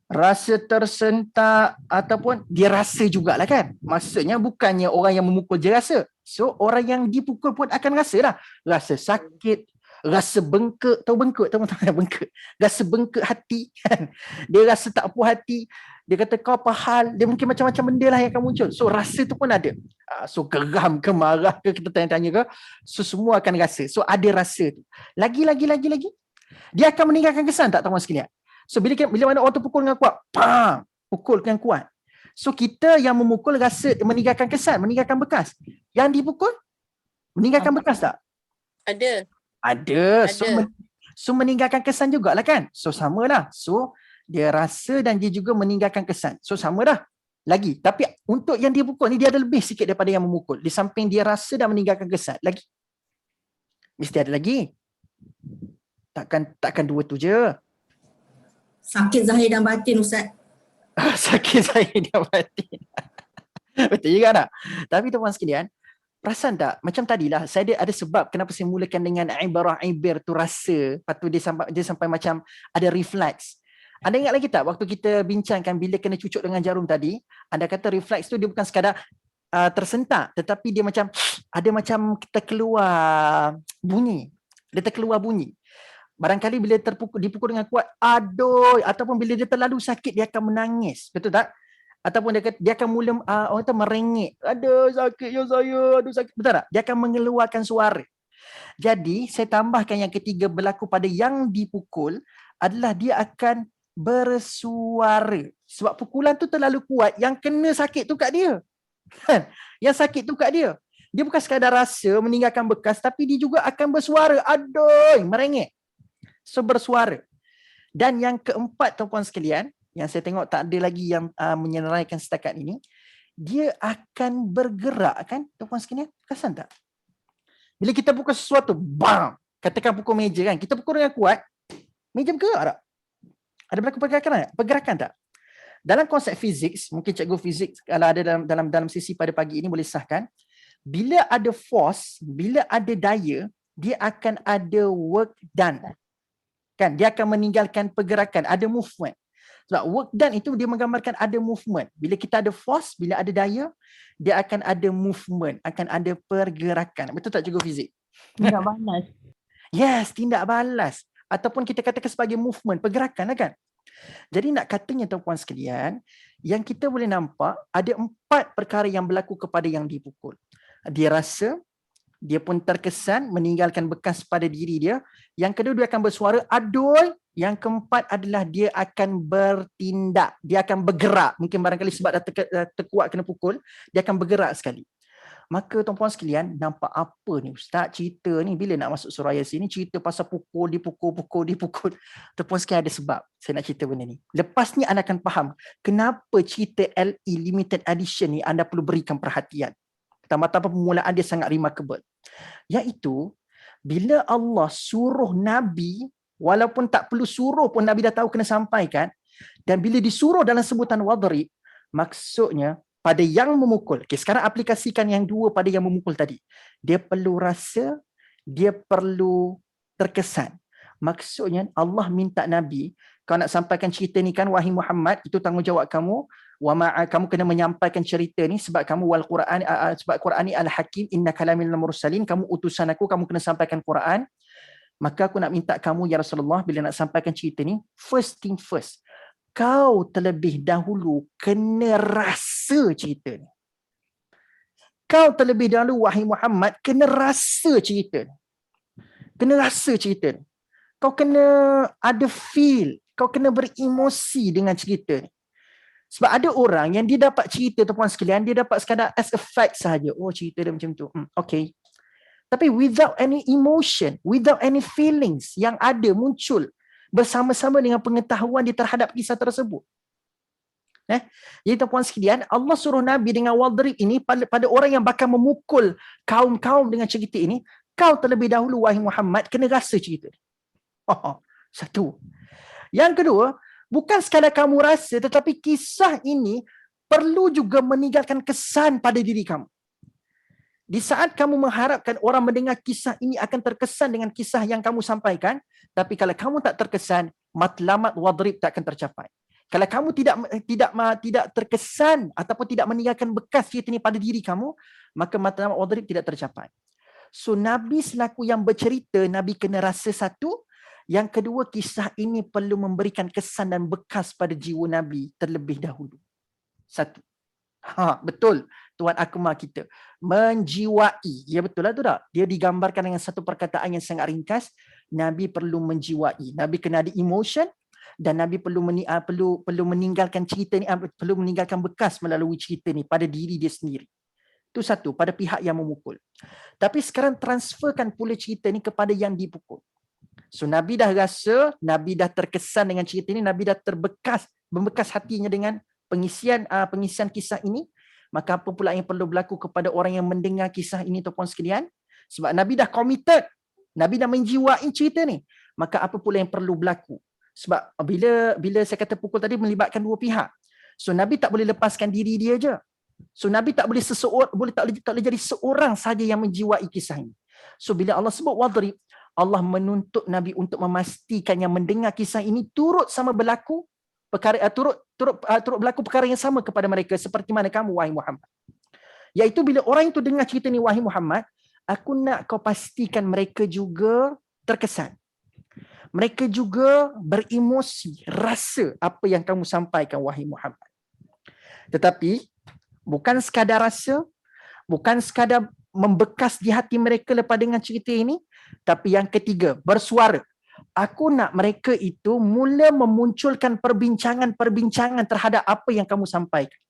Rasa tersentak ataupun dia rasa jugalah kan. Maksudnya bukannya orang yang memukul je rasa. So orang yang dipukul pun akan rasa lah. Rasa sakit, rasa bengkak. Tahu bengkak? Tahu bengkak? Rasa bengkak hati kan. Dia rasa tak puas hati. Dia kata kau apa hal? Dia mungkin macam-macam benda lah yang akan muncul. So rasa tu pun ada. So geram ke, marah ke, kita tanya-tanya ke. So semua akan rasa. So ada rasa tu. Lagi. Dia akan meninggalkan kesan tak tuan-tuan sekalian? So bila mana orang tu pukul dengan kuat, pukul dengan kuat. So kita yang memukul rasa meninggalkan kesan, meninggalkan bekas. Yang dipukul meninggalkan bekas tak? Ada. So meninggalkan kesan jugalah kan? So samalah. So dia rasa dan dia juga meninggalkan kesan. So sama dah. Lagi. Tapi untuk yang dia pukul ni dia ada lebih sikit daripada yang memukul. Di samping dia rasa dan meninggalkan kesan. Lagi. Mesti ada lagi. Takkan dua tu je. Sakit zahir dan batin Ustaz. Sakit zahir dan batin. Betul juga tak? Tapi tuan-tuan sekalian, perasan tak? Macam tadilah, saya ada sebab kenapa saya mulakan dengan ibarah-ibir tu rasa. Lepas tu dia sampai macam ada refleks. Anda ingat lagi tak waktu kita bincangkan bila kena cucuk dengan jarum tadi, anda kata refleks tu dia bukan sekadar tersentak, tetapi dia macam ada macam terkeluar bunyi. Dia terkeluar bunyi. Barangkali bila dipukul dengan kuat, aduh, ataupun bila dia terlalu sakit dia akan menangis. Betul tak? Ataupun dia akan mula orang kata merengek. Aduh sakit ya saya, aduh sakit. Betul tak? Dia akan mengeluarkan suara. Jadi saya tambahkan yang ketiga berlaku pada yang dipukul adalah dia akan bersuara. Sebab pukulan tu terlalu kuat, yang kena sakit tu kat dia. Yang sakit tu kat dia. Dia bukan sekadar rasa meninggalkan bekas, tapi dia juga akan bersuara, aduh, merengek. So bersuara. Dan yang keempat, tuan-puan sekalian, yang saya tengok tak ada lagi yang menyenaraikan setakat ini, dia akan bergerak kan, tuan-puan sekalian? Perasan tak? Bila kita pukul sesuatu, bang, katakan pukul meja kan, kita pukul dengan kuat, meja bergerak tak? Ada berlaku pergerakan tak? Dalam konsep fizik, mungkin cikgu fizik kalau ada dalam sesi pada pagi ini boleh sahkan, bila ada force, bila ada daya, dia akan ada work done. Kan? Dia akan meninggalkan pergerakan, ada movement. Sebab work done itu dia menggambarkan ada movement. Bila kita ada force, bila ada daya, dia akan ada movement, akan ada pergerakan. Betul tak cikgu fizik? Tindak balas. Yes, tindak balas. Ataupun kita katakan sebagai movement, pergerakan lah kan? Jadi nak katanya tuan-puan sekalian, yang kita boleh nampak ada 4 perkara yang berlaku kepada yang dipukul. Dia rasa, dia pun terkesan, meninggalkan bekas pada diri dia. Yang kedua, dia akan bersuara, aduh. Yang keempat adalah dia akan bertindak, dia akan bergerak. Mungkin barangkali sebab dah terkuat kena pukul, dia akan bergerak sekali. Maka tuan-puan sekalian, nampak apa ni Ustaz cerita ni, bila nak masuk surah Yasin ni cerita pasal dipukul. Tuan-puan sekalian ada sebab saya nak cerita benda ni. Lepas ni anda akan faham kenapa cerita LE Limited Edition ni anda perlu berikan perhatian. Pertama-tama permulaan dia sangat remarkable. Iaitu bila Allah suruh Nabi, walaupun tak perlu suruh pun Nabi dah tahu kena sampaikan, dan bila disuruh dalam sebutan wadrib, maksudnya pada yang memukul. Okay, sekarang aplikasikan yang dua pada yang memukul tadi. Dia perlu rasa, dia perlu terkesan. Maksudnya Allah minta Nabi, kau nak sampaikan cerita ni kan wahai Muhammad, itu tanggungjawab kamu. Kamu kena menyampaikan cerita ni sebab kamu wal Quran, sebab Quran ni al-Hakim, innaka laminal mursalin, kamu utusan aku, kamu kena sampaikan Quran. Maka aku nak minta kamu ya Rasulullah, bila nak sampaikan cerita ni, first thing first, kau terlebih dahulu kena rasa cerita ni. Kau terlebih dahulu wahai Muhammad kena rasa cerita ni. Kena rasa cerita ni. Kau kena ada feel, kau kena beremosi dengan cerita ni. Sebab ada orang yang dia dapat cerita tuan-puan sekalian, dia dapat sekadar as a fact sahaja. Oh, cerita dia macam tu. Okay. Tapi without any emotion, without any feelings yang ada muncul bersama-sama dengan pengetahuan dia terhadap kisah tersebut. Jadi tuan-puan sekalian, Allah suruh Nabi dengan wadrib ini pada orang yang bakal memukul kaum-kaum dengan cerita ini, kau terlebih dahulu wahai Muhammad kena rasa cerita. Satu. Yang kedua, bukan sekadar kamu rasa, tetapi kisah ini perlu juga meninggalkan kesan pada diri kamu. Di saat kamu mengharapkan orang mendengar kisah ini akan terkesan dengan kisah yang kamu sampaikan, tapi kalau kamu tak terkesan, matlamat wadrib tak akan tercapai. Kalau kamu tidak terkesan ataupun tidak meninggalkan bekas cerita ini pada diri kamu, maka matlamat wadrib tidak tercapai. So Nabi selaku yang bercerita, Nabi kena rasa satu. Yang kedua, kisah ini perlu memberikan kesan dan bekas pada jiwa Nabi terlebih dahulu. Satu. Betul Tuan Akmal kita menjiwai. Ya betul lah tu tak? Dia digambarkan dengan satu perkataan yang sangat ringkas. Nabi perlu menjiwai. Nabi kena ada emotion dan Nabi perlu meninggalkan cerita ni, perlu meninggalkan bekas melalui cerita ni pada diri dia sendiri. Itu satu, pada pihak yang memukul. Tapi sekarang transferkan pula cerita ni kepada yang dipukul. So Nabi dah rasa, Nabi dah terkesan dengan cerita ni, Nabi dah membekas hatinya dengan pengisian kisah ini. Maka apa pula yang perlu berlaku kepada orang yang mendengar kisah ini tuan-puan sekalian? Sebab Nabi dah committed, Nabi dah menjiwai cerita ni. Maka apa pula yang perlu berlaku? Sebab bila saya kata pukul tadi melibatkan dua pihak. So Nabi tak boleh lepaskan diri dia je. So Nabi tak boleh tak boleh jadi seorang saja yang menjiwai kisah ini. So bila Allah sebut wadrib, Allah menuntut Nabi untuk memastikan yang mendengar kisah ini turut sama berlaku perkara turut berlaku perkara yang sama kepada mereka seperti mana kamu wahai Muhammad. Iaitu bila orang itu dengar cerita ni wahai Muhammad, aku nak kau pastikan mereka juga terkesan. Mereka juga beremosi, rasa apa yang kamu sampaikan wahai Muhammad. Tetapi bukan sekadar rasa, bukan sekadar membekas di hati mereka lepas dengar cerita ini, tapi yang ketiga, bersuara. Aku nak mereka itu mula memunculkan perbincangan terhadap apa yang kamu sampaikan.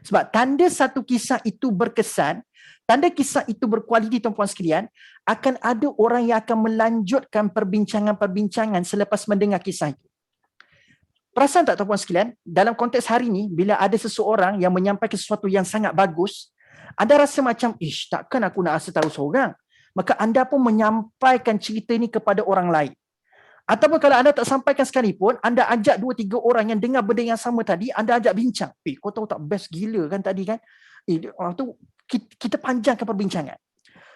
Sebab tanda satu kisah itu berkesan, Tanda kisah itu berkualiti tuan-puan sekalian, akan ada orang yang akan melanjutkan perbincangan-perbincangan selepas mendengar kisah itu. Perasan tak tuan-puan sekalian, dalam konteks hari ini, bila ada seseorang yang menyampaikan sesuatu yang sangat bagus, anda rasa macam, takkan aku nak rasa tahu seorang. Maka anda pun menyampaikan cerita ini kepada orang lain. Ataupun kalau anda tak sampaikan sekalipun, anda ajak 2-3 orang yang dengar benda yang sama tadi, anda ajak bincang. Kau tahu tak, best gila kan tadi kan? Orang tu, kita panjangkan perbincangan.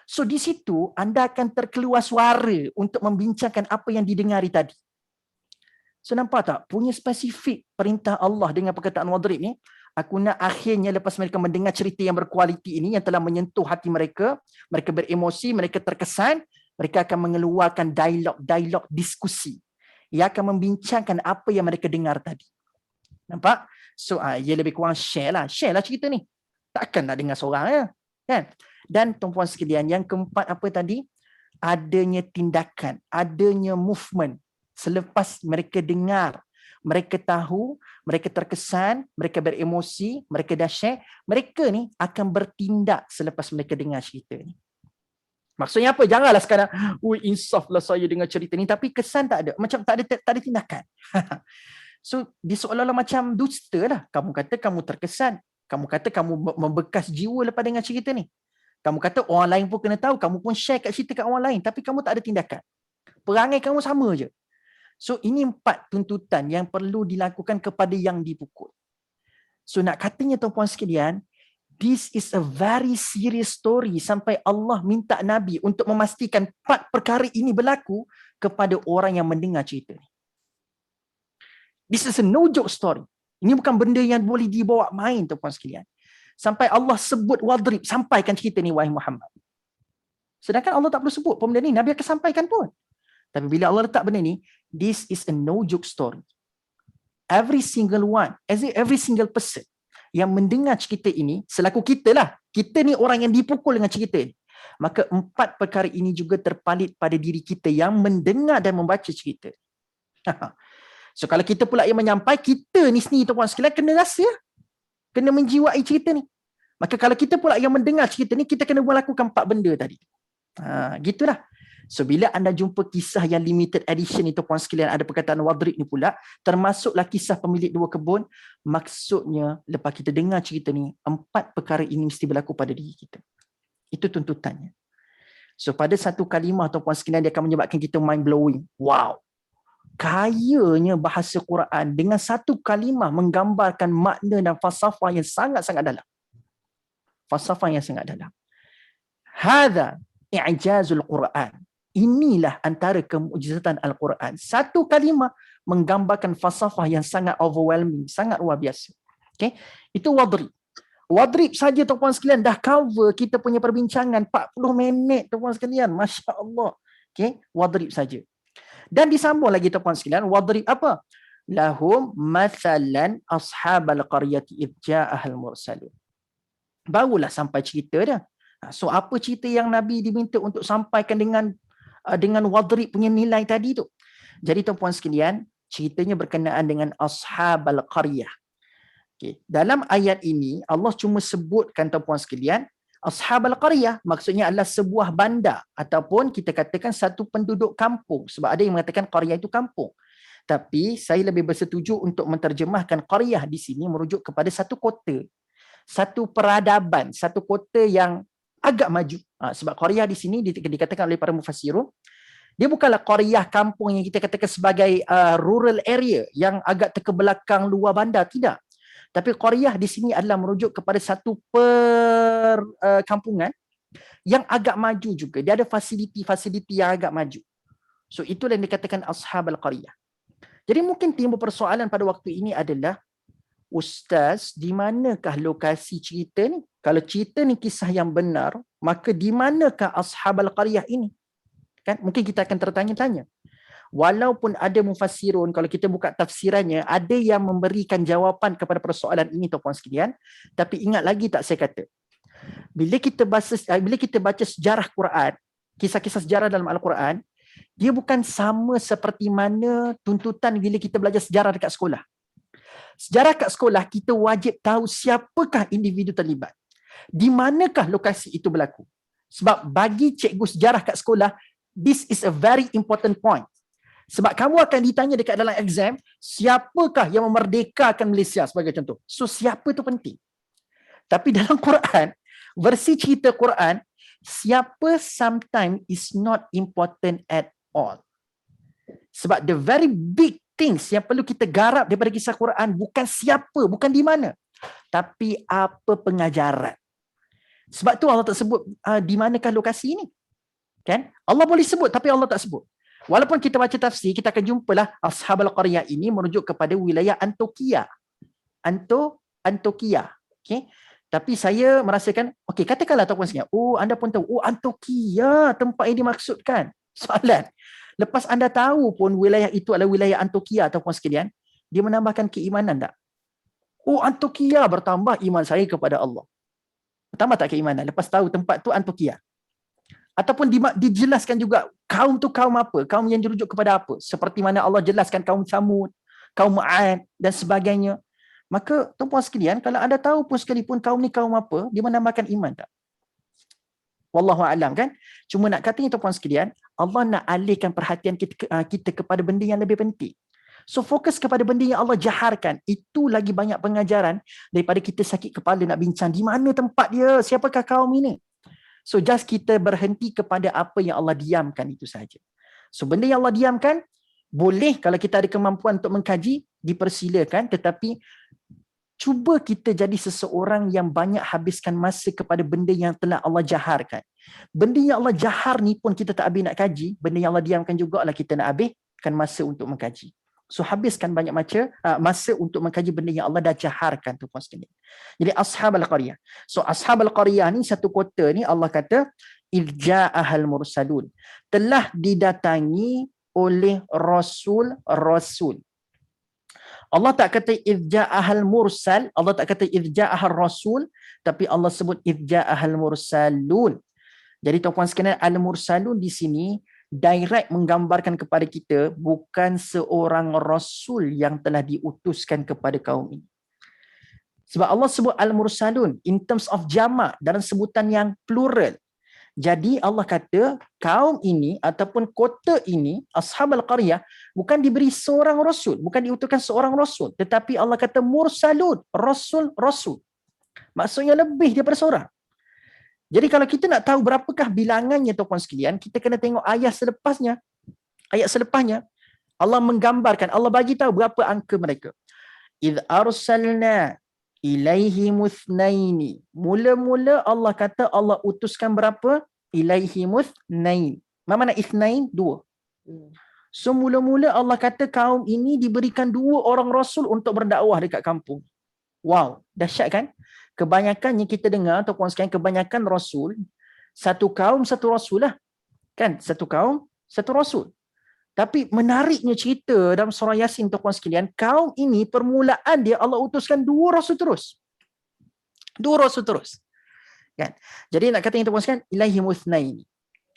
So di situ, anda akan terkeluar suara untuk membincangkan apa yang didengari tadi. So nampak tak? Punya spesifik perintah Allah dengan perkataan wadrib ni, aku nak akhirnya lepas mereka mendengar cerita yang berkualiti ini, yang telah menyentuh hati mereka, mereka beremosi, mereka terkesan, mereka akan mengeluarkan dialog diskusi yang akan membincangkan apa yang mereka dengar tadi. Nampak? So, ia lebih kurang share lah cerita ni. Takkan nak dengar seorang ya. Kan? Dan tuan-puan sekalian, yang keempat apa tadi? Adanya tindakan, adanya movement. Selepas mereka dengar, mereka tahu, mereka terkesan, mereka beremosi, mereka dah share, mereka ni akan bertindak selepas mereka dengar cerita ni. Maksudnya apa? Janganlah sekarang, insaflah saya dengar cerita ni, tapi kesan tak ada. Macam tak ada tindakan. So, dia seolah-olah macam dusta lah. Kamu kata kamu terkesan. Kamu kata kamu membekas jiwa lepas dengar cerita ni. Kamu kata orang lain pun kena tahu. Kamu pun share kat cerita kat orang lain. Tapi kamu tak ada tindakan. Perangai kamu sama je. So, ini 4 tuntutan yang perlu dilakukan kepada yang dipukul. So, nak katanya tuan-puan sekalian, this is a very serious story sampai Allah minta Nabi untuk memastikan 4 perkara ini berlaku kepada orang yang mendengar cerita ni. This is a no joke story. Ini bukan benda yang boleh dibawa main tuan-puan sekalian. Sampai Allah sebut wadrib, sampaikan cerita ni wahai Muhammad. Sedangkan Allah tak perlu sebut pun benda ni, Nabi akan sampaikan pun. Tapi bila Allah letak benda ni, this is a no joke story. Every single one, every single person yang mendengar cerita ini, selaku kita lah. Kita ni orang yang dipukul dengan cerita ni. Maka 4 perkara ini juga terpalit pada diri kita yang mendengar dan membaca cerita. So kalau kita pula yang menyampai, kita ni sendiri tuan-puan sekalian kena rasa, kena menjiwai cerita ni. Maka kalau kita pula yang mendengar cerita ni, kita kena melakukan 4 benda tadi. Gitulah. So bila anda jumpa kisah yang limited edition itu puan sekalian, ada perkataan wadrib ni pula, termasuklah kisah pemilik 2 kebun, maksudnya lepas kita dengar cerita ni, 4 perkara ini mesti berlaku pada diri kita. Itu tuntutannya. So pada satu kalimah atau puan sekalian, dia akan menyebabkan kita mind blowing. Wow. Kayanya bahasa Quran dengan satu kalimah menggambarkan makna dan falsafah yang sangat-sangat dalam. Falsafah yang sangat dalam. Hadza i'jazul Quran. Inilah antara kemujizatan Al-Quran. Satu kalimah menggambarkan falsafah yang sangat overwhelming, sangat luar biasa. Okay? Itu wadrib. Wadrib saja tuan-puan sekalian dah cover kita punya perbincangan 40 minit tuan-puan sekalian. Masya Allah. Okay? Wadrib saja. Dan disambung lagi tuan-puan sekalian, wadrib apa? Lahum mathalan ashabal qaryati idja'ahal mursalun. Barulah sampai cerita dia. So apa cerita yang Nabi diminta untuk sampaikan dengan wadrib punya nilai tadi tu. Jadi tuan-puan sekalian, ceritanya berkenaan dengan ashabal qaryah. Okay. Dalam ayat ini Allah cuma sebutkan tuan-puan sekalian ashabal qaryah, maksudnya adalah sebuah bandar ataupun kita katakan satu penduduk kampung, sebab ada yang mengatakan qaryah itu kampung. Tapi saya lebih bersetuju untuk menterjemahkan qaryah di sini merujuk kepada satu kota, satu peradaban, satu kota yang agak maju. Sebab qaryah di sini dikatakan oleh para mufassirun, dia bukanlah qaryah kampung yang kita katakan sebagai rural area yang agak terkebelakang luar bandar, tidak. Tapi qaryah di sini adalah merujuk kepada satu perkampungan yang agak maju juga. Dia ada fasiliti yang agak maju. So itulah yang dikatakan ashabal qaryah. Jadi mungkin timbul persoalan pada waktu ini adalah, Ustaz, di manakah lokasi cerita ni? Kalau cerita ni kisah yang benar, maka di manakah ashabal qaryah ini? Kan? Mungkin kita akan tertanya-tanya. Walaupun ada mufassirun, kalau kita buka tafsirannya, ada yang memberikan jawapan kepada persoalan ini tuan-puan sekalian. Tapi ingat lagi tak saya kata, bila kita baca sejarah Quran, kisah-kisah sejarah dalam Al-Quran, dia bukan sama seperti mana tuntutan bila kita belajar sejarah dekat sekolah. Sejarah kat sekolah, kita wajib tahu siapakah individu terlibat. Di manakah lokasi itu berlaku? Sebab bagi cikgu sejarah kat sekolah, this is a very important point. Sebab kamu akan ditanya dekat dalam exam, siapakah yang memerdekakan Malaysia sebagai contoh. So siapa tu penting. Tapi dalam Quran, versi cerita Quran, siapa sometimes is not important at all. Sebab the very big things yang perlu kita garap daripada kisah Quran bukan siapa, bukan di mana, tapi apa pengajaran. Sebab tu Allah tak sebut di manakah lokasi ini. Kan? Allah boleh sebut tapi Allah tak sebut. Walaupun kita baca tafsir, kita akan jumpalah Ashabul Qaryah ini merujuk kepada wilayah Antioquia. Antioquia. Okay? Tapi saya merasakan, okay, katakanlah tuan-tuan sekalian, oh anda pun tahu, oh Antioquia tempat yang dimaksudkan. Soalan, lepas anda tahu pun wilayah itu adalah wilayah Antioquia tuan-tuan sekalian, dia menambahkan keimanan tak? Oh Antioquia bertambah iman saya kepada Allah. Bertambah tak keimanan lepas tahu tempat tu Antioquia? Ataupun dijelaskan juga kaum tu kaum apa? Kaum yang dirujuk kepada apa? Seperti mana Allah jelaskan kaum Samud, kaum Ad dan sebagainya. Maka tuan-puan sekalian, kalau anda tahu pun sekalipun kaum ni kaum apa, dia menambahkan iman tak? Wallahu a'lam kan? Cuma nak katanya tuan-puan sekalian, Allah nak alihkan perhatian kita kepada benda yang lebih penting. So fokus kepada benda yang Allah jaharkan. Itu lagi banyak pengajaran daripada kita sakit kepala nak bincang di mana tempat dia, siapakah kaum ini. So just kita berhenti kepada apa yang Allah diamkan itu saja. So benda yang Allah diamkan, boleh kalau kita ada kemampuan untuk mengkaji, dipersilakan, tetapi cuba kita jadi seseorang yang banyak habiskan masa kepada benda yang telah Allah jaharkan. Benda yang Allah jahar ni pun kita tak habis nak kaji, benda yang Allah diamkan juga lah kita nak habiskan masa untuk mengkaji. So habiskan banyak masa untuk mengkaji benda yang Allah dah jaharkan tu puan sekalian. Jadi Ashabul Qaryah. So Ashabul Qaryah ni satu kota ni Allah kata irja'ahal mursalun. Telah didatangi oleh rasul-rasul. Allah tak kata irja'ahal mursal, Allah tak kata irja'ahal rasul, tapi Allah sebut irja'ahal mursalun. Jadi tuan-puan sekalian, al-mursalun di sini direct menggambarkan kepada kita bukan seorang rasul yang telah diutuskan kepada kaum ini. Sebab Allah sebut al-mursalun in terms of jamak dalam sebutan yang plural. Jadi Allah kata kaum ini ataupun kota ini, Ashabul Qaryah, bukan diberi seorang rasul, bukan diutuskan seorang rasul, tetapi Allah kata mursalun, rasul. Maksudnya lebih daripada seorang. Jadi kalau kita nak tahu berapakah bilangannya tuan-puan sekalian, kita kena tengok ayat selepasnya. Ayat selepasnya Allah menggambarkan, Allah bagi tahu berapa angka mereka. Idh arsalna ilaihi muthnaini. Mula-mula Allah kata Allah utuskan berapa? Ilaihi muthnain. Apa makna ithnain? Dua. So mula-mula Allah kata kaum ini diberikan 2 orang rasul untuk berdakwah dekat kampung. Wow, dahsyat kan? Kebanyakan yang kita dengar tuan-puan sekalian, kebanyakan rasul, satu kaum satu rasul lah. Kan? Satu kaum satu rasul. Tapi menariknya cerita dalam surah Yasin tuan-puan sekalian, kaum ini permulaan dia Allah utuskan 2 rasul terus. 2 rasul terus. Kan? Jadi nak kata yang tuan-puan sekalian, ilaihi muthnaini.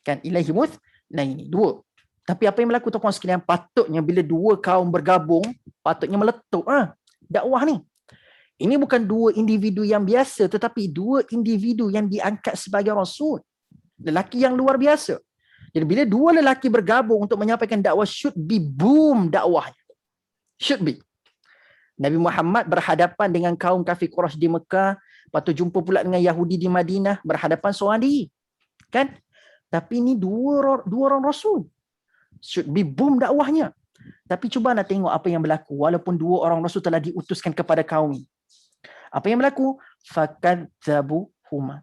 Kan? Ilaihi muthnaini. 2. Tapi apa yang berlaku tuan-puan sekalian, patutnya bila 2 kaum bergabung, patutnya meletup dakwah ni. Ini bukan 2 individu yang biasa, tetapi 2 individu yang diangkat sebagai rasul. Lelaki yang luar biasa. Jadi bila 2 lelaki bergabung untuk menyampaikan dakwah, should be boom dakwahnya. Should be. Nabi Muhammad berhadapan dengan kaum kafir Quraisy di Mekah, lepas tu jumpa pula dengan Yahudi di Madinah, berhadapan seorang diri. Kan? Tapi ini 2 orang rasul. Should be boom dakwahnya. Tapi cuba nak tengok apa yang berlaku walaupun 2 orang rasul telah diutuskan kepada kaum ini. Apa yang berlaku? Fakadzabuhuma.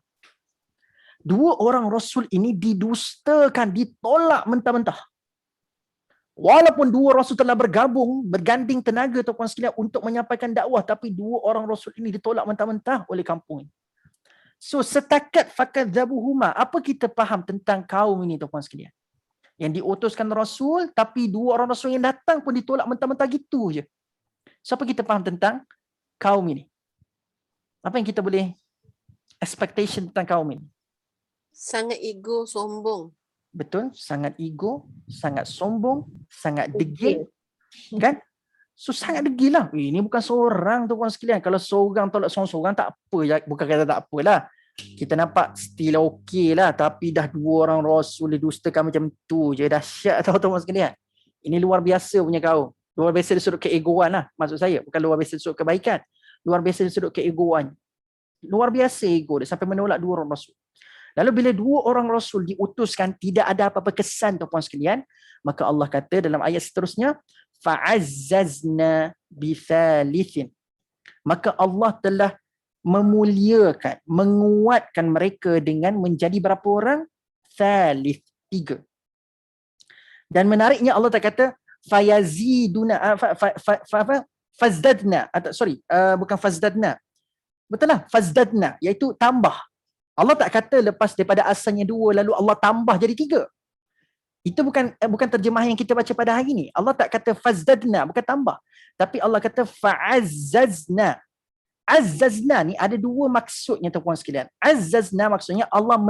2 orang rasul ini didustakan, ditolak mentah-mentah. Walaupun 2 rasul telah bergabung, berganding tenaga tuan-puan sekalian untuk menyampaikan dakwah, tapi 2 orang rasul ini ditolak mentah-mentah oleh kampung ini. So setakat fakadzabuhuma, apa kita faham tentang kaum ini tuan-puan sekalian? Yang diutuskan rasul, tapi 2 orang rasul yang datang pun ditolak mentah-mentah gitu je. So apa kita faham tentang kaum ini? Apa yang kita boleh expectation tentang kaum ini? Sangat ego, sombong. Betul, sangat ego, sangat sombong, sangat degil. Kan? So sangat degil lah. Ini bukan seorang tuan-tuan sekalian. Kalau seorang tolak seorang tak apa. Bukan kata tak apalah. Kita nampak still okey lah, tapi dah 2 orang Rasul didustakan macam tu je, dahsyat tau tuan-tuan sekalian. Ini luar biasa punya kaum. Luar biasa dari sudut keegoan lah maksud saya, bukan luar biasa dari sudut kebaikan. Luar biasa dari sudut keegoan. Luar biasa ego dia sampai menolak 2 orang Rasul. Lalu bila 2 orang Rasul diutuskan, tidak ada apa-apa kesan tuan-tuan sekalian, maka Allah kata dalam ayat seterusnya, fa'azzazna bithalithin. Maka Allah telah memuliakan, menguatkan mereka dengan menjadi berapa orang? Thalith, 3. Dan menariknya Allah tak kata fayaziduna fazdadna, bukan fazdadna. Betul lah, fazdadna, iaitu tambah. Allah tak kata lepas daripada asalnya 2 lalu Allah tambah jadi 3. Itu bukan terjemahan yang kita baca pada hari ni. Allah tak kata fazdadna, bukan tambah. Tapi Allah kata fa'azzazna. Azzazna ni ada 2 maksudnya tuan-tuan sekalian. Azzazna maksudnya Allah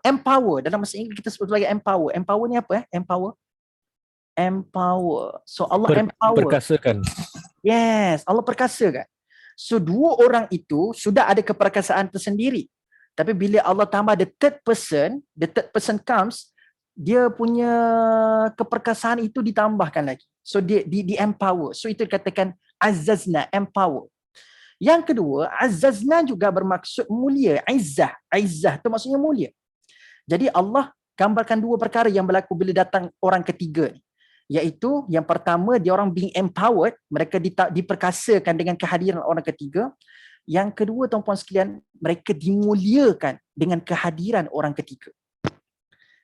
empower. Dalam bahasa Inggeris kita sebut sebagai empower. Empower ni apa? Empower. So Allah empower. Perkasakan. Yes, Allah perkasakan. So 2 orang itu sudah ada keperkasaan tersendiri. Tapi bila Allah tambah the third person comes, dia punya keperkasaan itu ditambahkan lagi. So dia di empower. So itu dikatakan azzazna, empower. Yang kedua, azzazna juga bermaksud mulia, izzah. Izzah itu maksudnya mulia. Jadi Allah gambarkan 2 perkara yang berlaku bila datang orang ketiga ni. Iaitu yang pertama, dia orang being empowered, mereka diperkasakan dengan kehadiran orang ketiga. Yang kedua tuan-puan sekalian, mereka dimuliakan dengan kehadiran orang ketiga.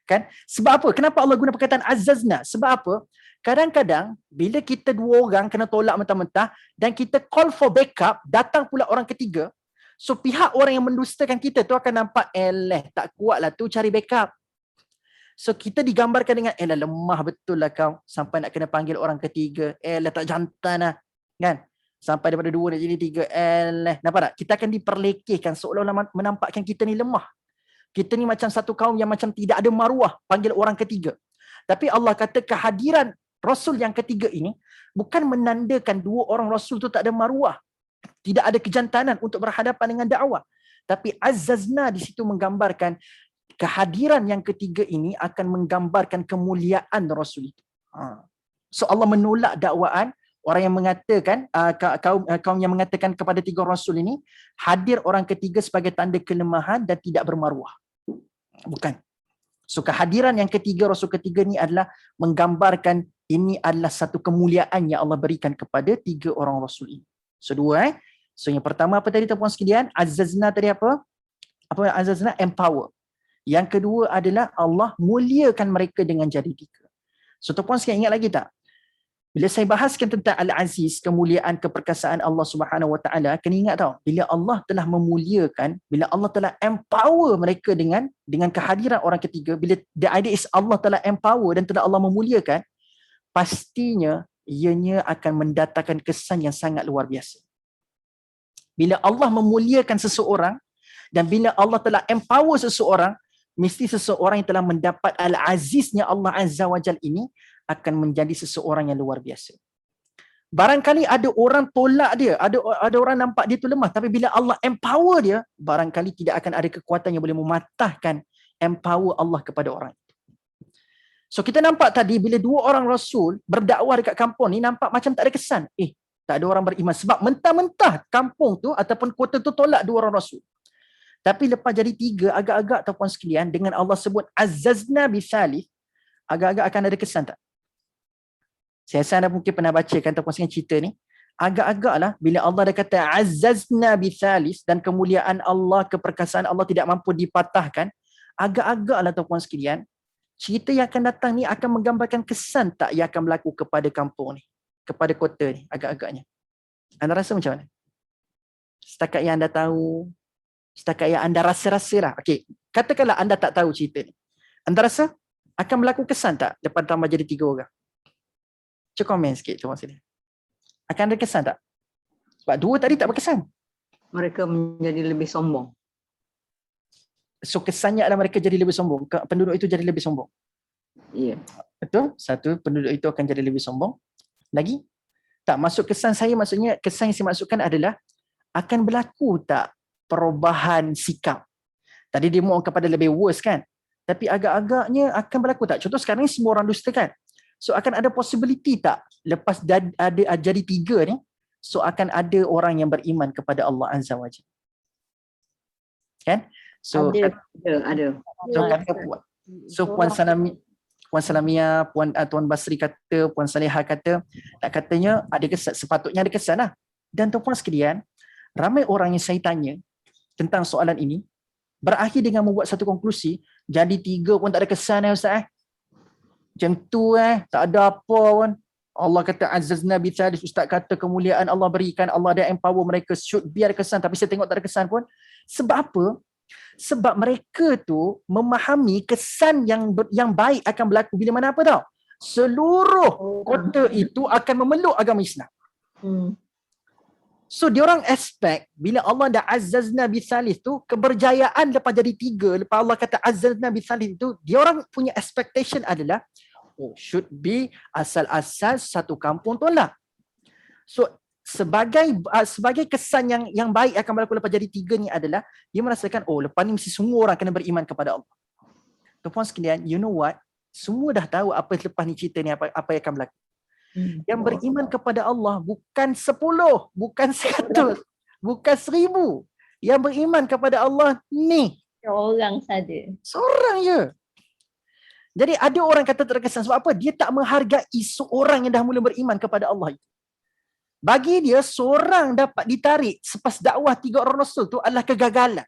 Kan? Sebab apa? Kenapa Allah guna perkataan azzazna? Sebab apa? Kadang-kadang bila kita 2 orang kena tolak mentah-mentah dan kita call for backup, datang pula orang ketiga, so pihak orang yang mendustakan kita tu akan nampak tak kuatlah tu cari backup. So kita digambarkan dengan lemah betul lah kau sampai nak kena panggil orang ketiga, tak jantan lah kan, sampai daripada 2 nak jadi 3, nampak tak? Kita akan diperlekehkan seolah-olah menampakkan kita ni lemah. Kita ni macam satu kaum yang macam tidak ada maruah panggil orang ketiga. Tapi Allah kata kehadiran Rasul yang ketiga ini bukan menandakan 2 orang Rasul tu tak ada maruah, tidak ada kejantanan untuk berhadapan dengan dakwah. Tapi azzazna di situ menggambarkan kehadiran yang ketiga ini akan menggambarkan kemuliaan Rasul itu. So Allah menolak dakwaan orang yang mengatakan kaum yang mengatakan kepada 3 Rasul ini hadir orang ketiga sebagai tanda kelemahan dan tidak bermaruah. Bukan. So kehadiran yang ketiga, Rasul ketiga ni adalah menggambarkan ini adalah satu kemuliaan yang Allah berikan kepada 3 orang Rasul ini. So 2 So yang pertama apa tadi tuan-puan sekalian? Azzazna tadi apa? Apa azzazna? Empower. Yang kedua adalah Allah muliakan mereka dengan jadi 3. So tuan-puan sekalian ingat lagi tak? Bila saya bahaskan tentang Al-Aziz, kemuliaan keperkasaan Allah Subhanahu Wa Taala, kena ingat tau, bila Allah telah memuliakan, bila Allah telah empower mereka dengan kehadiran orang ketiga, bila the idea is Allah telah empower dan telah Allah memuliakan, pastinya ianya akan mendatangkan kesan yang sangat luar biasa. Bila Allah memuliakan seseorang dan bila Allah telah empower seseorang, mesti seseorang yang telah mendapat Al-Aziznya Allah Azza wa Jal ini akan menjadi seseorang yang luar biasa. Barangkali ada orang tolak dia, ada orang nampak dia tu lemah, tapi bila Allah empower dia, barangkali tidak akan ada kekuatan yang boleh mematahkan empower Allah kepada orang itu. So kita nampak tadi bila 2 orang Rasul berdakwah dekat kampung ni nampak macam tak ada kesan. Tak ada orang beriman sebab mentah-mentah kampung tu ataupun kota tu tolak 2 orang Rasul. Tapi lepas jadi 3, agak-agak tuan-puan sekalian, dengan Allah sebut azzazna bisalih, agak-agak akan ada kesan tak? Saya rasa anda mungkin pernah baca kan tuan-puan sekalian cerita ni. Agak-agaklah bila Allah dah kata azzazna bisalis dan kemuliaan Allah, keperkasaan Allah tidak mampu dipatahkan, agak-agaklah tuan-puan sekalian, cerita yang akan datang ni akan menggambarkan kesan tak yang akan berlaku kepada kampung ni, kepada kota ni, agak-agaknya. Anda rasa macam mana? Setakat yang anda tahu, setakat yang anda rasa-rasa lah. Okey, katakanlah anda tak tahu cerita ni. Anda rasa akan berlaku kesan tak lepas tambah jadi 3 orang? Cuba komen sikit tu maksudnya. Akan ada kesan tak? Sebab 2 tadi tak berkesan. Mereka menjadi lebih sombong. So kesannya adalah mereka jadi lebih sombong. Penduduk itu jadi lebih sombong. Ya. Betul? Satu, penduduk itu akan jadi lebih sombong. Lagi? Tak, masuk kesan saya maksudnya, kesan yang saya maksudkan adalah akan berlaku tak perubahan sikap. Tadi dia mohon kepada lebih worse kan. Tapi agak-agaknya akan berlaku tak? Contoh sekarang ni semua orang dusta kan. So akan ada possibility tak lepas ada jadi 3 ni, so akan ada orang yang beriman kepada Allah Azza wa Jalla. Kan? So Ada. so kata puan. So Puan Salamia, Tuan Basri kata, Puan Salihah kata, nak katanya ada kesan, sepatutnya ada kesan lah. Dan tuan-puan sekalian, ramai orang yang saya tanya tentang soalan ini berakhir dengan membuat satu konklusi, jadi 3 pun tak ada kesan Ustaz Macam tu tak ada apa pun. Allah kata azazna bi thalith, Ustaz kata kemuliaan Allah berikan, Allah ada empower mereka, should be ada kesan, tapi saya tengok tak ada kesan pun. Sebab apa? Sebab mereka tu memahami kesan yang baik akan berlaku bila mana apa tau? Seluruh kota itu akan memeluk agama Islam. So diorang expect bila Allah dah azazna bi thalith tu, keberjayaan lepas jadi 3, lepas Allah kata azazna bi thalith tu, diorang punya expectation adalah should be asal-asal satu kampung tu lah. So sebagai kesan yang baik akan berlaku lepas jadi 3 ni adalah dia merasakan lepas ni mesti semua orang kena beriman kepada Allah. Tuan-puan sekalian, you know what? Semua dah tahu apa lepas ni cerita ni apa yang akan berlaku. Yang beriman kepada Allah bukan 10, bukan 100, bukan 1000. Yang beriman kepada Allah ni Seorang saja. seorang je. Jadi ada orang kata terkesan sebab apa? Dia tak menghargai seorang yang dah mula beriman kepada Allah itu. Bagi dia, seorang dapat ditarik selepas dakwah 3 orang Rasul tu adalah kegagalan.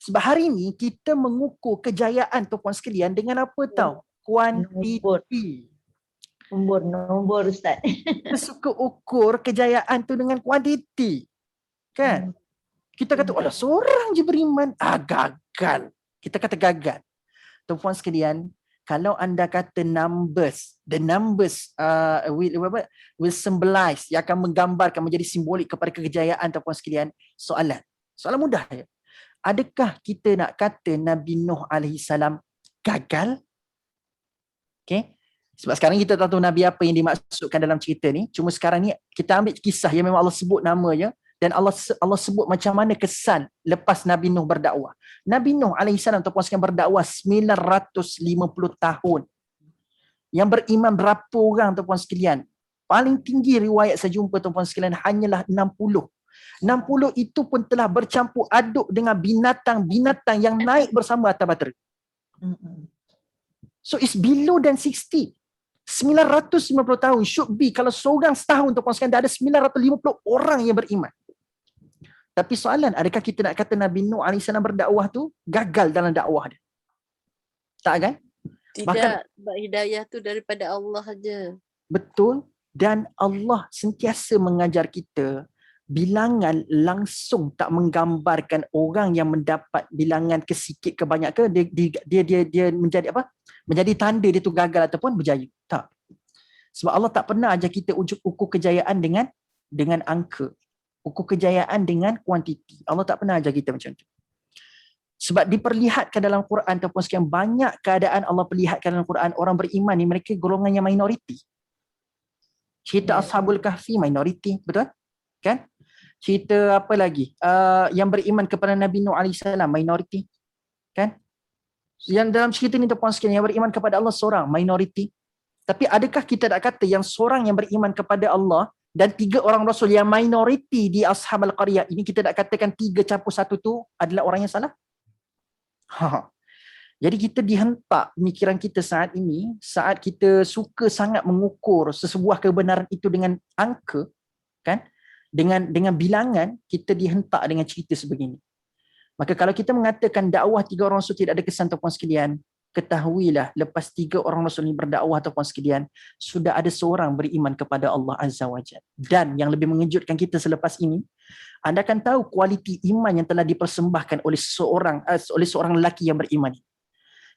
Sebab hari ni kita mengukur kejayaan tuan-puan sekalian dengan apa tahu? Kuantiti. Nombor Ustaz. Kita suka ukur kejayaan tu dengan kuantiti. Kan? Kita kata, seorang je beriman. Gagal. Kita kata gagal. Tuan-puan sekalian, kalau anda kata the numbers will symbolize, yang akan menggambarkan, menjadi simbolik kepada kejayaan tuan-puan sekalian, soalan mudah ya. Adakah kita nak kata Nabi Nuh alaihi salam gagal? Okay? Sebab sekarang kita tak tahu Nabi apa yang dimaksudkan dalam cerita ni. Cuma sekarang ni kita ambil kisah yang memang Allah sebut namanya, dan Allah sebut macam mana kesan lepas Nabi Nuh berdakwah. Nabi Nuh alaihissalam tuan-puan sekalian berdakwah 950 tahun. Yang beriman berapa orang tuan-puan sekalian? Paling tinggi riwayat saya jumpa tuan-puan sekalian hanyalah 60. 60 itu pun telah bercampur aduk dengan binatang-binatang yang naik bersama atas batera. So it's below than 60. 950 tahun should be, kalau seorang setahun tuan-puan sekalian dah ada 950 orang yang beriman. Tapi soalan, adakah kita nak kata Nabi Nuh AS berdakwah tu gagal dalam dakwah dia? Tak kan? Tidak, sebab hidayah tu daripada Allah saja. Betul. Dan Allah sentiasa mengajar kita, bilangan langsung tak menggambarkan orang yang mendapat bilangan kesikit kebanyakan dia menjadi apa? Menjadi tanda dia tu gagal ataupun berjaya. Tak. Sebab Allah tak pernah ajar kita ukur kejayaan dengan angka. Ukur kejayaan dengan kuantiti. Allah tak pernah ajar kita macam tu. Sebab diperlihatkan dalam Quran ataupun sekian banyak keadaan Allah perlihatkan dalam Quran, orang beriman ni mereka golongan yang minoriti. Cerita Ashabul Kahfi minoriti, betul? Kan? Cerita apa lagi? Yang beriman kepada Nabi Nuh AS minoriti. Kan? Yang dalam cerita ni tuan-puan sekalian, yang beriman kepada Allah seorang minoriti. Tapi adakah kita nak kata yang seorang yang beriman kepada Allah dan 3 orang Rasul yang minoriti di Ashabul Qaryah ini, kita nak katakan 3 campur 1 tu adalah orang yang salah? Jadi kita dihentak pemikiran kita saat ini, saat kita suka sangat mengukur sesebuah kebenaran itu dengan angka, kan? Dengan bilangan, kita dihentak dengan cerita sebegini. Maka kalau kita mengatakan dakwah 3 orang Rasul tidak ada kesan tuan-puan sekalian, ketahuilah lepas 3 orang Rasul ini berdakwah tuan-puan sekalian, sudah ada seorang beriman kepada Allah Azza wa Jalla. Dan yang lebih mengejutkan kita selepas ini, anda akan tahu kualiti iman yang telah dipersembahkan oleh seorang lelaki yang beriman.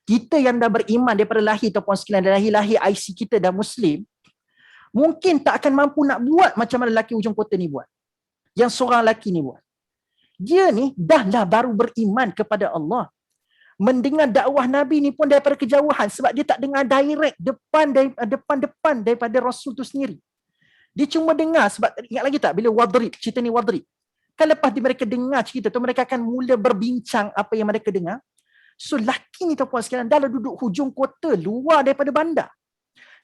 Kita yang dah beriman daripada lahir tuan-puan sekalian, dari lahir IC kita dah Muslim, mungkin tak akan mampu nak buat macam mana lelaki ujung kota ni buat. Yang seorang lelaki ni buat. Dia ni dah baru beriman kepada Allah. Mendengar dakwah Nabi ni pun daripada kejauhan, sebab dia tak dengar direct depan daripada Rasul tu sendiri. Dia cuma dengar, sebab ingat lagi tak bila Wadrib, cerita ni Wadrib. Kan lepas mereka dengar cerita tu, mereka akan mula berbincang apa yang mereka dengar. So laki ni tuan-puan sekalian, dah duduk hujung kota, luar daripada bandar.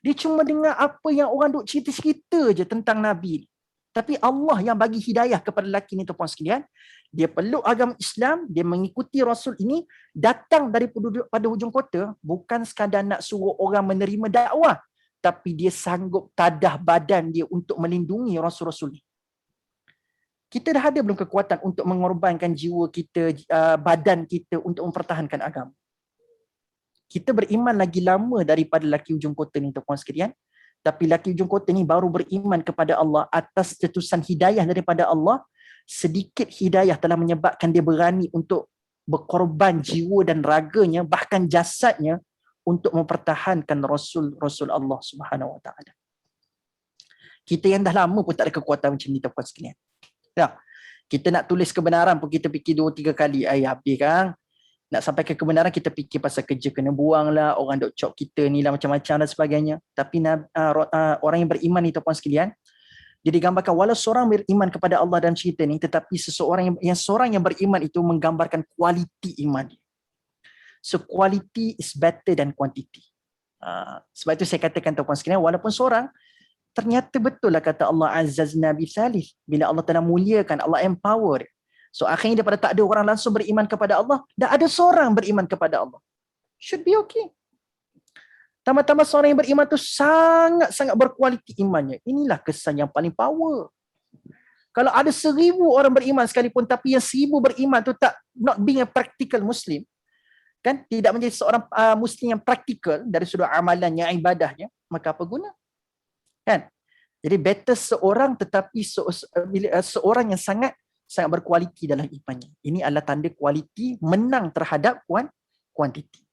Dia cuma dengar apa yang orang duk cerita-cerita je tentang Nabi. Tapi Allah yang bagi hidayah kepada lelaki ni tuan-puan sekalian. Dia peluk agama Islam, dia mengikuti Rasul ini, datang daripada hujung kota, bukan sekadar nak suruh orang menerima dakwah, tapi dia sanggup tadah badan dia untuk melindungi Rasul-Rasul ni. Kita dah ada belum kekuatan untuk mengorbankan jiwa kita, badan kita untuk mempertahankan agama? Kita beriman lagi lama daripada laki hujung kota ni tuan-puan sekalian. Tapi laki hujung kota ni baru beriman kepada Allah atas cetusan hidayah daripada Allah. Sedikit hidayah telah menyebabkan dia berani untuk berkorban jiwa dan raganya, bahkan jasadnya, untuk mempertahankan Rasul Allah Subhanahu Wa Taala. Kita yang dah lama pun tak ada kekuatan macam ni tuan-puan sekalian. Ya. Kita nak tulis kebenaran pun kita fikir 2-3 kali. Habis kan? Nak sampai ke kebenaran kita fikir pasal kerja kena buang lah, orang duk cop kita ni lah, macam-macam dan sebagainya. Tapi orang yang beriman ni tuan-puan sekalian, dia digambarkan walau seorang beriman kepada Allah dalam cerita ni, tetapi seorang yang beriman itu menggambarkan kualiti iman dia. So quality is better than quantity. Sebab itu saya katakan tuan-puan sekalian, walaupun seorang, ternyata betul lah kata Allah Azzazna bisalih. Bila Allah telah muliakan, Allah empower. So akhirnya daripada tak ada orang langsung beriman kepada Allah, dah ada seorang beriman kepada Allah. Should be okay. Tambah-tambah seorang yang beriman tu sangat-sangat berkualiti imannya. Inilah kesan yang paling power. Kalau ada 1000 orang beriman sekalipun, tapi yang 1000 beriman tu tak, not being a practical Muslim, kan, tidak menjadi seorang Muslim yang praktikal dari sudut amalannya, ibadahnya, maka apa guna? Kan? Jadi better seorang tetapi seorang yang sangat berkualiti dalam imannya. Ini adalah tanda kualiti menang terhadap kuantiti.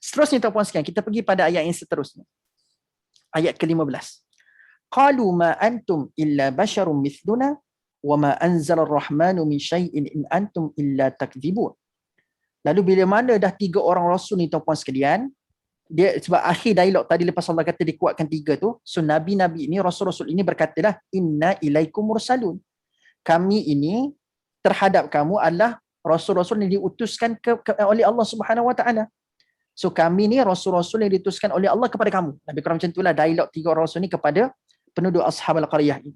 Seterusnya tuan-puan sekalian, kita pergi pada ayat yang seterusnya. Ayat ke-15. Qalu ma antum illa basyarum mithluna wa ma anzala ar-rahmanu min syai'in in antum illa takdzibun. Lalu bila mana dah 3 orang rasul ni tuan-puan sekalian, dia sebab akhir dialog tadi lepas Allah kata dia kuatkan 3 tu, so nabi-nabi ini, rasul-rasul ini berkatalah inna ilaikum mursalun. Kami ini terhadap kamu adalah rasul-rasul yang diutuskan oleh Allah Subhanahu Wa Taala. So kami ni rasul-rasul yang diutuskan oleh Allah kepada kamu. Lebih kurang macam itulah dialog 3 orang rasul ni kepada penduduk Ashab al-Qaryah ini.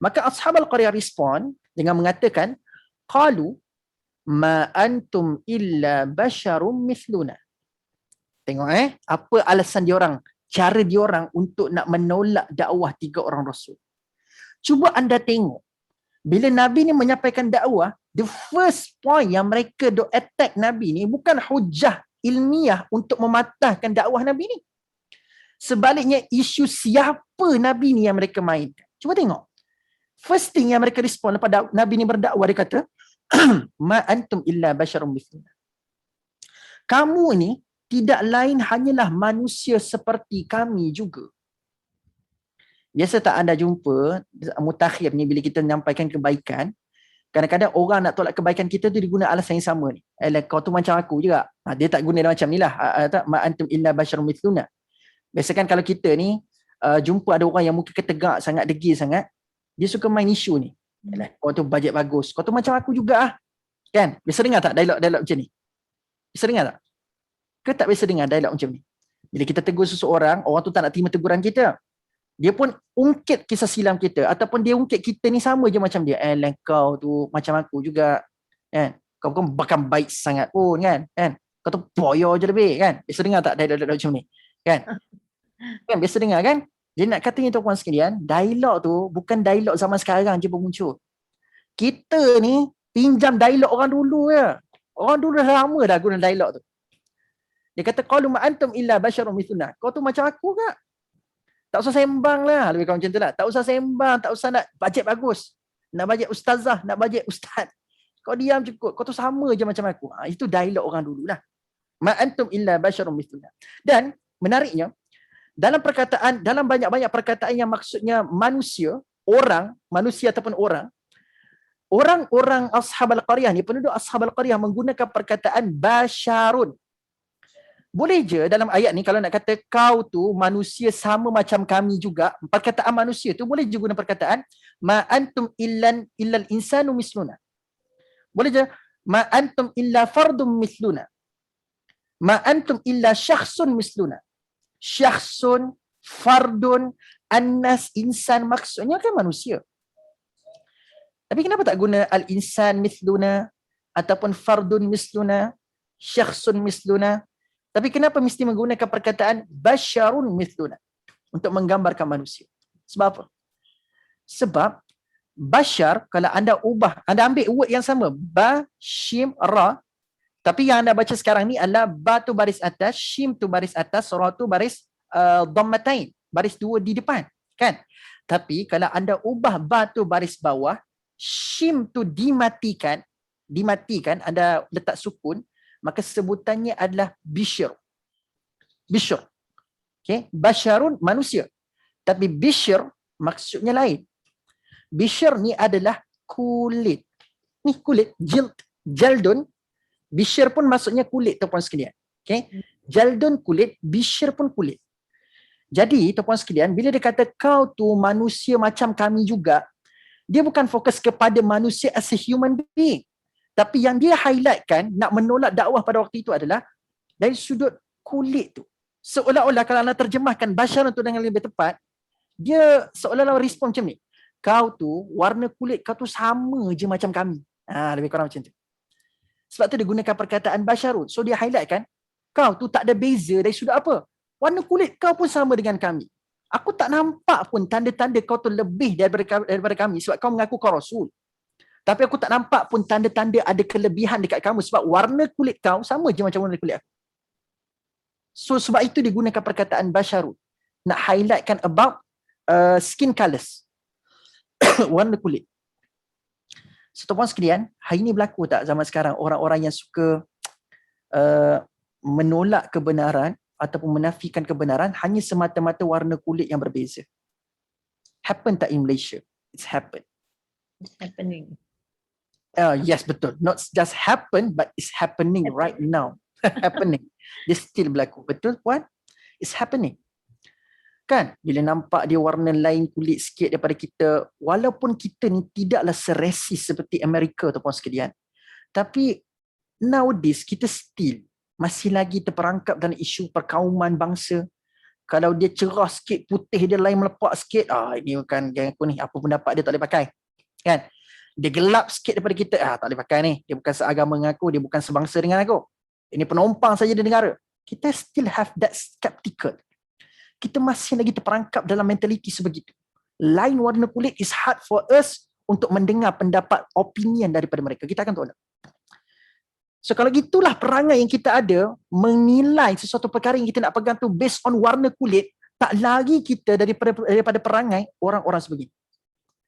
Maka Ashab al-Qaryah respon dengan mengatakan qalu ma antum illa basyarum mithluna. Tengok apa alasan diorang, cara diorang untuk nak menolak dakwah 3 orang rasul. Cuba anda tengok, bila Nabi ni menyampaikan dakwah, the first point yang mereka dok attack Nabi ni bukan hujah ilmiah untuk mematahkan dakwah Nabi ni. Sebaliknya isu siapa Nabi ni yang mereka mainkan. Cuba tengok. First thing yang mereka respon lepas Nabi ni berdakwah, dia kata ma antum illa basyarum mithluna. Kamu ni tidak lain hanyalah manusia seperti kami juga. Biasa tak anda jumpa mutakhir ni bila kita menyampaikan kebaikan, kadang-kadang orang nak tolak kebaikan kita tu diguna alasan yang sama ni. Kau tu macam aku juga. Dia tak guna macam ni lah. Ma antum illa basyarum mithluna. Biasa kan kalau kita ni jumpa ada orang yang muka ketegak sangat, degil sangat, dia suka main isu ni. Kau tu bajet bagus. Kau tu macam aku juga ah. Kan? Biasa dengar tak dialog-dialog macam ni? Biasa dengar tak? Ke tak biasa dengar dialog macam ni? Bila kita tegur seseorang, orang tu tak nak terima teguran kita. Dia pun ungkit kisah silam kita, ataupun dia ungkit kita ni sama je macam dia. Kau tu macam aku juga. Kan? Kau bukan bahkan baik sangat pun kan? Kau tu boyo je lebih kan? Biasa dengar tak dialog-dialog macam ni? Kan? Kan biasa dengar kan? Jadi nak katanya tuan-puan sekalian, dialog tu bukan dialog zaman sekarang je bermuncul. Kita ni pinjam dialog orang dulu ya. Orang dulu dah lama dah guna dialog tu. Dia kata qalu ma antum illa basyarum mithluna. Kau tu macam aku ke? Tak usah sembang lah. Lebih kurang macam tu lah. Tak usah sembang. Tak usah nak bajet bagus. Nak bajet ustazah. Nak bajet ustaz. Kau diam cukup. Kau tu sama je macam aku. Itu dialog orang dulu lah. Ma antum illa basyarum mithluna. Dan menariknya, dalam perkataan, dalam banyak-banyak perkataan yang maksudnya manusia, orang, manusia ataupun orang-orang Ashab al-Qaryah ni, penduduk Ashab al-Qaryah menggunakan perkataan basyarun. Boleh je dalam ayat ni kalau nak kata kau tu manusia sama macam kami juga, perkataan manusia tu boleh je guna perkataan ma antum illal insanu misluna. Boleh je ma antum illa fardun misluna. Ma antum illa syakhsun misluna. Syakhsun, fardun, annas, insan maksudnya kan manusia. Tapi kenapa tak guna al-insan misluna ataupun fardun misluna, syakhsun misluna? Tapi kenapa mesti menggunakan perkataan basyarun misluna untuk menggambarkan manusia? Sebab apa? Sebab bashar, kalau anda ubah, anda ambil word yang sama, ba, shim, ra, tapi yang anda baca sekarang ni adalah ba tu baris atas, shim tu baris atas, ra tu baris dhammatain, baris dua di depan, kan? Tapi kalau anda ubah ba tu baris bawah, shim tu dimatikan, anda letak sukun, maka sebutannya adalah bishr. Bishr. Okay? Basyarun manusia. Tapi bishr maksudnya lain. Bishr ni adalah kulit. Ni kulit, jild, jaldun. Bishr pun maksudnya kulit, tuan-puan sekalian. Okay? Jaldun kulit, bishr pun kulit. Jadi, tuan-puan sekalian, bila dia kata kau tu manusia macam kami juga, dia bukan fokus kepada manusia as a human being. Tapi yang dia highlightkan, nak menolak dakwah pada waktu itu adalah dari sudut kulit tu. Seolah-olah kalau anda terjemahkan basyaran tu dengan lebih tepat, dia seolah-olah respon macam ni. Kau tu, warna kulit kau tu sama je macam kami. Lebih kurang macam tu. Sebab tu dia gunakan perkataan basyarun. So dia highlightkan, kau tu tak ada beza dari sudut apa. Warna kulit kau pun sama dengan kami. Aku tak nampak pun tanda-tanda kau tu lebih daripada kami sebab kau mengaku kau Rasul. Tapi aku tak nampak pun tanda-tanda ada kelebihan dekat kamu sebab warna kulit kau sama je macam warna kulit aku. So sebab itu digunakan perkataan basyarun. Nak highlightkan about skin colours. Warna kulit. So tuan-puan sekalian, hari ini berlaku tak zaman sekarang orang-orang yang suka menolak kebenaran ataupun menafikan kebenaran hanya semata-mata warna kulit yang berbeza. Happen tak in Malaysia? It's happened. It's happening. Yes, betul. Not just happen, but it's happening right now. Happening. Dia still berlaku. Betul, puan? It's happening. Kan? Bila nampak dia warna lain kulit sikit daripada kita, walaupun kita ni tidaklah seresis seperti Amerika, tu puan sekalian. Tapi nowadays, kita still masih lagi terperangkap dalam isu perkauman bangsa. Kalau dia cerah sikit, putih dia lain melepak sikit, ini bukan geng aku ni, apa pendapat dia tak boleh pakai. Kan? Dia gelap sikit daripada kita, tak boleh pakai ni. Dia bukan seagama dengan aku, dia bukan sebangsa dengan aku. Ini penumpang saja di negara. Kita still have that skeptical. Kita masih lagi terperangkap dalam mentaliti sebegitu. Lain warna kulit is hard for us untuk mendengar pendapat, opinion daripada mereka. Kita akan tolak. So kalau gitulah perangai yang kita ada, menilai sesuatu perkara yang kita nak pegang tu based on warna kulit, tak lagi kita daripada perangai orang-orang sebegini.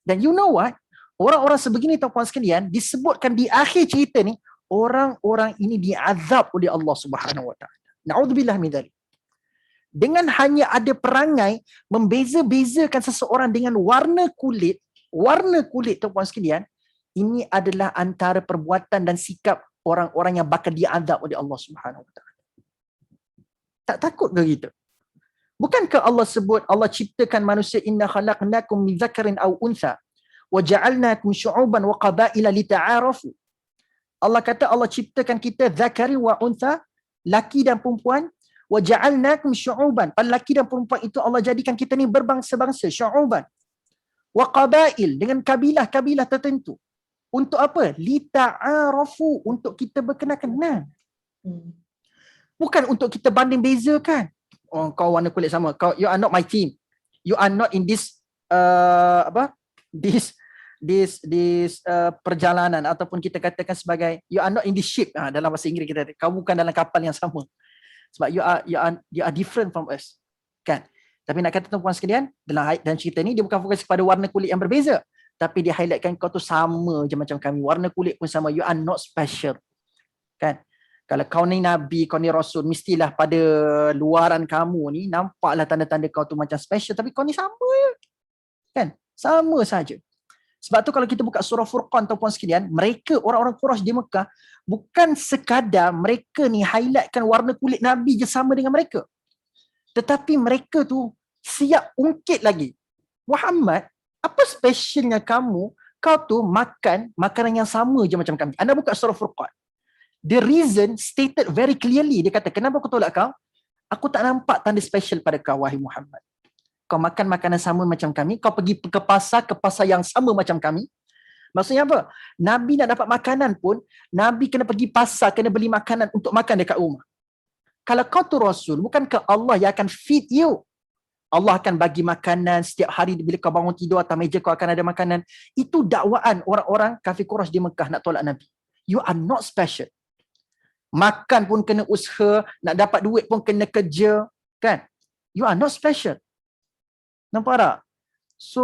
Dan you know what? Orang-orang sebegini, tuan-puan sekalian, disebutkan di akhir cerita ni, orang-orang ini diazab oleh Allah Subhanahu Wa Taala. Na'udzubillah min dzalik. Dengan hanya ada perangai membeza-bezakan seseorang dengan warna kulit, tuan-puan sekalian, ini adalah antara perbuatan dan sikap orang-orang yang bakal diazab oleh Allah Subhanahu Wa Taala. Tak takut ke kita? Bukankah Allah sebut, Allah ciptakan manusia, inna khalaqnakum min dzakarin aw untha wa ja'alnakum syu'uban wa qabaila lita'arafu. Allah kata Allah ciptakan kita zakari wa untha, laki dan perempuan, wa ja'alnakum syu'uban. Pada laki dan perempuan itu Allah jadikan kita ni berbangsa-bangsa, syu'uban. Wa qabail, dengan kabilah-kabilah tertentu. Untuk apa? Lita'arafu, untuk kita berkenal-kenal. Bukan untuk kita banding bezakan. Oh, kau warna kulit sama, you are not my team. You are not in this perjalanan, ataupun kita katakan sebagai you are not in this ship, dalam bahasa Inggeris kita, kau bukan dalam kapal yang sama, sebab you are different from us, kan? Tapi nak kata tuan-puan sekalian, dalam cerita ni dia bukan fokus kepada warna kulit yang berbeza, tapi dia highlightkan kau tu sama je macam kami, warna kulit pun sama, you are not special, kan? Kalau kau ni Nabi, kau ni Rasul, mestilah pada luaran kamu ni nampaklah tanda-tanda kau tu macam special, tapi kau ni sama je, kan? Sama saja. Sebab tu kalau kita buka surah Furqan tuan-puan sekalian, mereka orang-orang Quraisy di Mekah bukan sekadar mereka ni highlightkan warna kulit Nabi je sama dengan mereka. Tetapi mereka tu siap ungkit lagi. Muhammad, apa specialnya kamu? Kau tu makan makanan yang sama je macam kami. Anda buka surah Furqan. The reason stated very clearly. Dia kata, kenapa aku tolak kau? Aku tak nampak tanda special pada kau, wahai Muhammad. Kau makan makanan sama macam kami, kau pergi ke pasar yang sama macam kami. Maksudnya apa? Nabi nak dapat makanan pun, Nabi kena pergi pasar, kena beli makanan untuk makan dekat rumah. Kalau kau tu Rasul, bukankah Allah yang akan feed you? Allah akan bagi makanan setiap hari bila kau bangun tidur, atas meja kau akan ada makanan. Itu dakwaan orang-orang kafir Quraisy di Mekah nak tolak Nabi. You are not special. Makan pun kena usaha, nak dapat duit pun kena kerja, kan? You are not special. Nampak tak? So,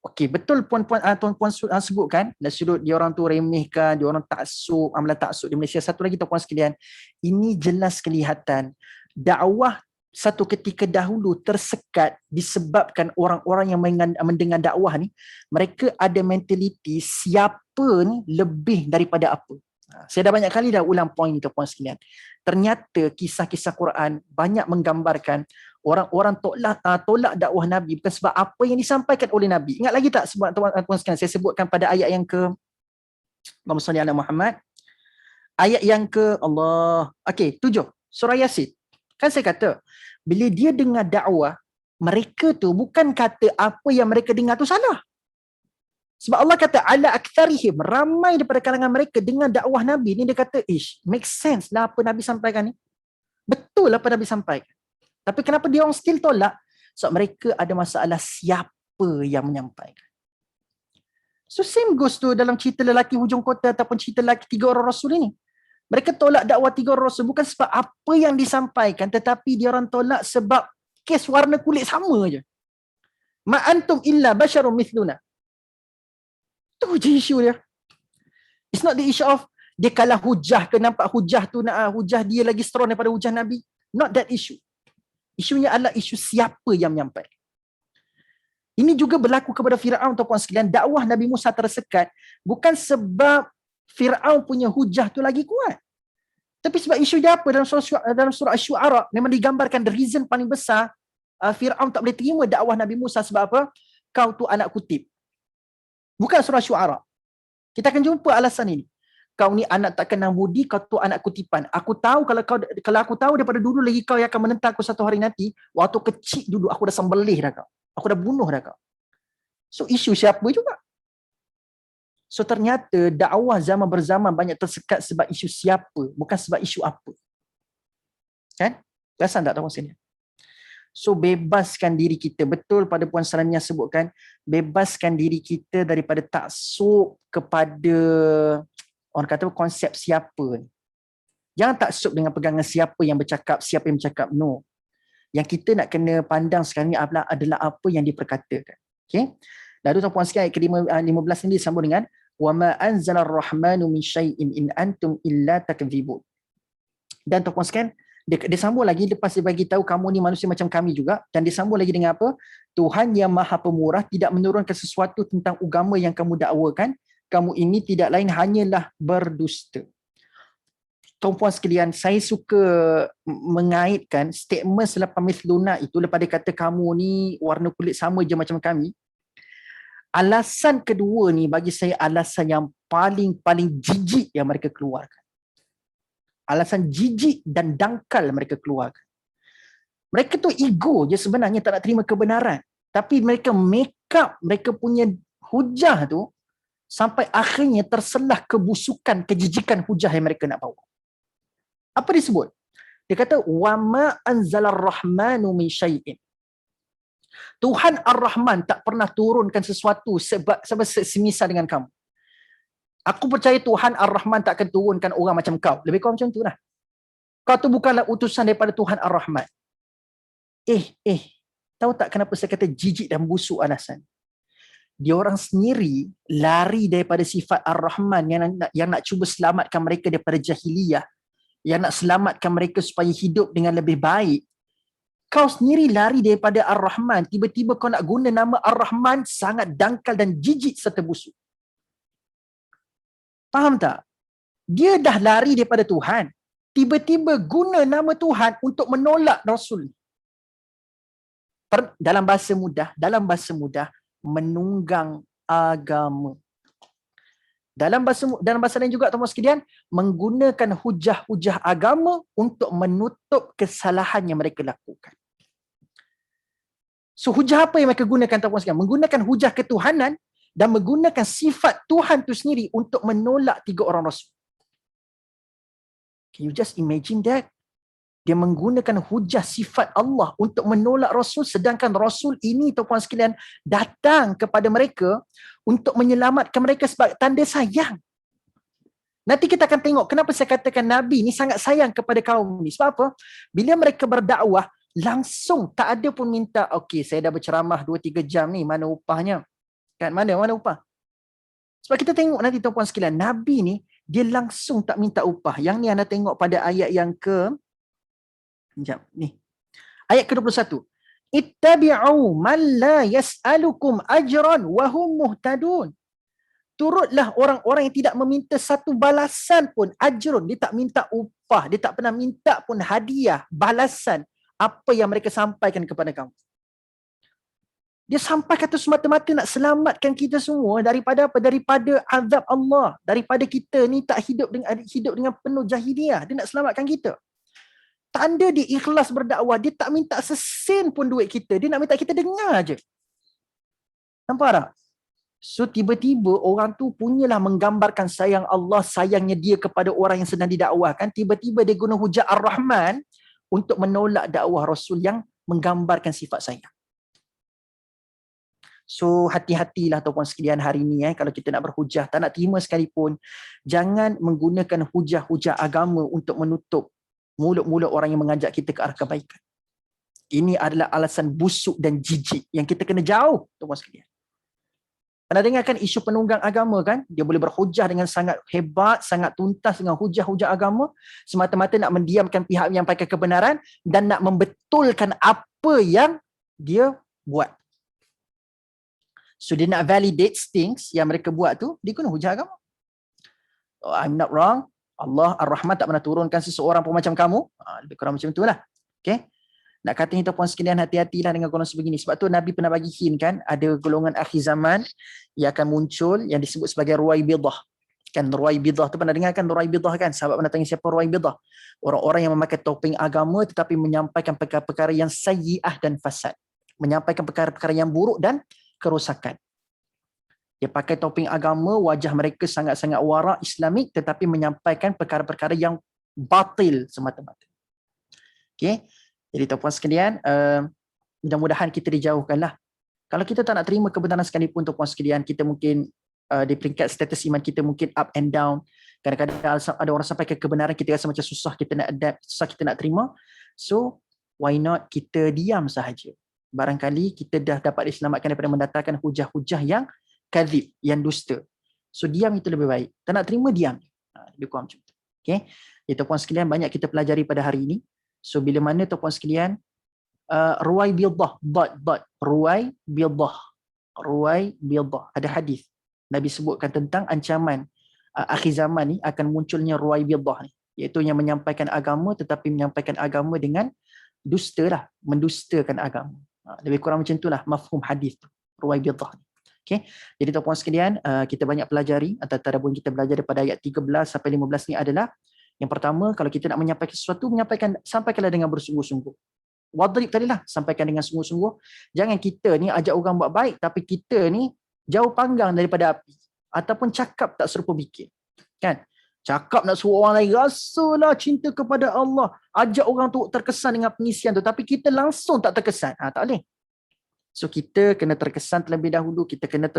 okey, betul tuan-puan sebutkan, dari sudut dia orang tu remehkan, dia orang taksub, amalan taksub di Malaysia. Satu lagi tuan-puan sekalian, ini jelas kelihatan dakwah satu ketika dahulu tersekat disebabkan orang-orang yang mendengar dakwah ni, mereka ada mentaliti siapa ni lebih daripada apa. Saya dah banyak kali dah ulang poin ni tuan-puan sekalian. Ternyata kisah-kisah Quran banyak menggambarkan orang-orang tolak dakwah Nabi bukan sebab apa yang disampaikan oleh Nabi. Ingat lagi tak sebab tuan-tuan sekalian saya sebutkan pada ayat yang ke Allahumma salli ala Muhammad. Ayat yang ke 7 surah Yasin. Kan saya kata bila dia dengar dakwah, mereka tu bukan kata apa yang mereka dengar tu salah. Sebab Allah kata ala aktsarihim, ramai daripada kalangan mereka dengar dakwah Nabi ni dia kata make sense lah apa Nabi sampaikan ni. Betul apa Nabi sampaikan. Tapi kenapa dia orang still tolak? Sebab mereka ada masalah siapa yang menyampaikan. So same goes tu dalam cerita lelaki hujung kota ataupun cerita lelaki 3 orang Rasul ini. Mereka tolak dakwah 3 orang Rasul bukan sebab apa yang disampaikan, tetapi dia orang tolak sebab kes warna kulit sama je. Ma antum illa basharun mithluna. Tu je isu dia. It's not the issue of dia kalah hujah ke, nampak hujah tu hujah dia lagi strong daripada hujah Nabi. Not that issue. Isunya adalah isu siapa yang menyampaikan. Ini juga berlaku kepada Firaun tuan-puan sekalian. Dakwah Nabi Musa tersekat bukan sebab Firaun punya hujah tu lagi kuat. Tapi sebab isu dia apa dalam surah Asy-Syu'ara memang digambarkan the reason paling besar Firaun tak boleh terima dakwah Nabi Musa sebab apa? Kau tu anak kutip. Bukan surah Asy-Syu'ara. Kita akan jumpa alasan ini. Kau ni anak tak kenal budi, kau tu anak kutipan. Aku tahu kalau aku tahu daripada dulu lagi kau yang akan menentang aku satu hari nanti, waktu kecil dulu aku dah sembelih dah kau. Aku dah bunuh dah kau. So isu siapa juga? So ternyata dakwah zaman berzaman banyak tersekat sebab isu siapa, bukan sebab isu apa. Kan? Perasan tak tuan sini? So bebaskan diri kita. Betul pada Puan Sarania sebutkan, bebaskan diri kita daripada taksub kepada orang kata konsep siapa ni. Jangan taksub dengan pegangan siapa yang bercakap, siapa yang bercakap. No. Yang kita nak kena pandang sekarang ni adalah apa yang diperkatakan. Okay. Lalu tuan-puan sekalian ayat ke-15 ini disambung dengan وَمَا أَنْزَلَ الرَّحْمَنُ مِنْ شَيْءٍ إِنْ أَنْتُمْ إِلَّا تَكْذِبُونَ. Dan tuan-puan sekalian, dia sambung lagi lepas dia bagi tahu kamu ni manusia macam kami juga, dan dia sambung lagi dengan apa? Tuhan yang Maha Pemurah tidak menurunkan sesuatu tentang agama yang kamu dakwakan. Kamu ini tidak lain hanyalah berdusta. Tuan-puan sekalian, saya suka mengaitkan statement selepas mithluna itu, lepas dia kata kamu ni warna kulit sama je macam kami. Alasan kedua ni bagi saya alasan yang paling jijik yang mereka keluarkan. Alasan jijik dan dangkal mereka keluarkan. Mereka tu ego je sebenarnya, tak nak terima kebenaran. Tapi mereka make up mereka punya hujah tu sampai akhirnya terselah kebusukan, kejijikan hujah yang mereka nak bawa. Apa disebut? Dia kata, وَمَا أَنْزَلَ الرَّحْمَنُ مِنْ شَيْءٍ. Tuhan Ar-Rahman tak pernah turunkan sesuatu sebab semisal dengan kamu. Aku percaya Tuhan Ar-Rahman tak akan turunkan orang macam kau. Lebih kurang macam tu lah. Kau tu bukanlah utusan daripada Tuhan Ar-Rahman. Tahu tak kenapa saya kata jijik dan busuk alasan? Dia orang sendiri lari daripada sifat Ar-Rahman yang nak cuba selamatkan mereka daripada jahiliyah, yang nak selamatkan mereka supaya hidup dengan lebih baik. Kau sendiri lari daripada Ar-Rahman, tiba-tiba kau nak guna nama Ar-Rahman, sangat dangkal dan jijik serta busuk. Faham tak? Dia dah lari daripada Tuhan, tiba-tiba guna nama Tuhan untuk menolak Rasul. Dalam bahasa mudah, menunggang agama. Dalam bahasa lain juga tuan-tuan sekalian, menggunakan hujah-hujah agama untuk menutup kesalahan yang mereka lakukan. So hujah apa yang mereka gunakan tuan-tuan sekalian? Menggunakan hujah ketuhanan dan menggunakan sifat Tuhan tu sendiri untuk menolak 3 orang Rasul. Can you just imagine that? Dia menggunakan hujah sifat Allah untuk menolak Rasul, sedangkan Rasul ini tuan-tuan sekalian datang kepada mereka untuk menyelamatkan mereka sebagai tanda sayang. Nanti kita akan tengok kenapa saya katakan Nabi ni sangat sayang kepada kaum ni. Sebab apa? Bila mereka berdakwah, langsung tak ada pun minta, okey saya dah berceramah 2-3 jam ni, mana upahnya? Kan mana upah? Sebab kita tengok nanti tuan-puan sekalian, Nabi ni dia langsung tak minta upah. Yang ni anda tengok pada ayat yang ayat ke-21. Ittabi'u man la yas'alukum ajran wa hum muhtadun. Turutlah orang-orang yang tidak meminta satu balasan pun, ajrun, dia tak minta upah, dia tak pernah minta pun hadiah, balasan apa yang mereka sampaikan kepada kamu. Dia sampaikan itu semata-mata nak selamatkan kita semua daripada apa? Daripada azab Allah, daripada kita ni tak hidup dengan penuh jahiliah. Dia nak selamatkan kita. Tanda dia ikhlas berdakwah, dia tak minta sesen pun duit kita, dia nak minta kita dengar je. Nampak tak? So tiba-tiba orang tu punyalah menggambarkan sayang Allah, sayangnya dia kepada orang yang sedang didakwahkan. Tiba-tiba dia guna hujah Ar-Rahman untuk menolak dakwah Rasul yang menggambarkan sifat sayang. So hati-hatilah tuan-puan sekalian hari ni kalau kita nak berhujah, tak nak terima sekalipun, jangan menggunakan hujah-hujah agama untuk menutup mulut-mulut orang yang mengajak kita ke arah kebaikan. Ini adalah alasan busuk dan jijik yang kita kena jauh tuan-puan sekalian. Anda dengarkan isu penunggang agama kan? Dia boleh berhujah dengan sangat hebat, sangat tuntas dengan hujah-hujah agama, semata-mata nak mendiamkan pihak yang menyampaikan kebenaran dan nak membetulkan apa yang dia buat. So dia nak validate things yang mereka buat tu, dia guna hujah agama. Oh, I'm not wrong. Allah Ar-Rahman tak pernah turunkan seseorang pun macam kamu. Lebih kurang macam itulah. Okay? Nak kata ni tuan-puan sekalian, hati-hatilah dengan golongan sebegini. Sebab tu Nabi pernah bagi hint kan, ada golongan akhir zaman yang akan muncul yang disebut sebagai Ruwaibidah. Kan Ruwaibidah tu pernah dengar kan Ruwaibidah kan? Sahabat pernah tanya siapa Ruwaibidah? Orang-orang yang memakai topeng agama tetapi menyampaikan perkara-perkara yang sayyi'ah dan fasad. Menyampaikan perkara-perkara yang buruk dan kerosakan. Dia pakai topeng agama, wajah mereka sangat-sangat warak Islamik tetapi menyampaikan perkara-perkara yang batil semata-mata. Okay? Jadi tuan-puan sekalian, mudah-mudahan kita dijauhkanlah. Kalau kita tak nak terima kebenaran sekalipun tuan-puan sekalian, kita mungkin di peringkat status iman kita mungkin up and down. Kadang-kadang ada orang sampaikan kebenaran, kita rasa macam susah kita nak adapt, susah kita nak terima. So, why not kita diam sahaja. Barangkali kita dah dapat diselamatkan daripada mendatangkan hujah-hujah yang kadhib, yang dusta. So, diam itu lebih baik. Tak nak terima, diam. Lebih kurang macam itu. Okay? Jadi tuan-puan sekalian, banyak kita pelajari pada hari ini. So bila mana tuan-puan sekalian, Ruwaibidah, Ruwaibidah, ada hadis Nabi sebutkan tentang ancaman akhir zaman ni akan munculnya Ruwaibidah ni, iaitu yang menyampaikan agama tetapi menyampaikan agama dengan dusta lah, mendustakan agama. Lebih kurang macam itulah mafhum hadis tu, Ruwaibidah ni. Okay. Jadi tuan-puan sekalian, kita banyak pelajari, antara pun kita belajar daripada ayat 13 sampai 15 ni adalah yang pertama, kalau kita nak menyampaikan sesuatu, sampaikanlah dengan bersungguh-sungguh. Wadrib tadilah, sampaikan dengan sungguh-sungguh. Jangan kita ni ajak orang buat baik, tapi kita ni jauh panggang daripada api. Ataupun cakap tak serupa bikin. Kan? Cakap nak suruh orang lain, rasalah cinta kepada Allah. Ajak orang tu terkesan dengan pengisian tu, tapi kita langsung tak terkesan. Tak boleh. So kita kena terkesan terlebih dahulu, kita kena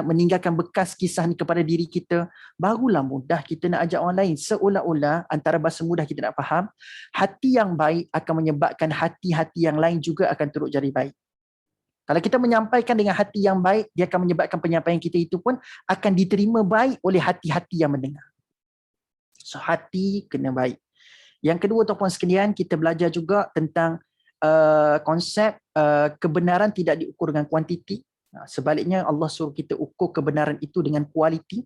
meninggalkan bekas kisah ni kepada diri kita, barulah mudah kita nak ajak orang lain. Seolah-olah antara bahasa mudah kita nak faham, hati yang baik akan menyebabkan hati-hati yang lain juga akan turut jadi baik. Kalau kita menyampaikan dengan hati yang baik, dia akan menyebabkan penyampaian kita itu pun akan diterima baik oleh hati-hati yang mendengar. So hati kena baik. Yang kedua tuan-puan sekalian, kita belajar juga tentang konsep kebenaran tidak diukur dengan kuantiti. Sebaliknya Allah suruh kita ukur kebenaran itu dengan kualiti.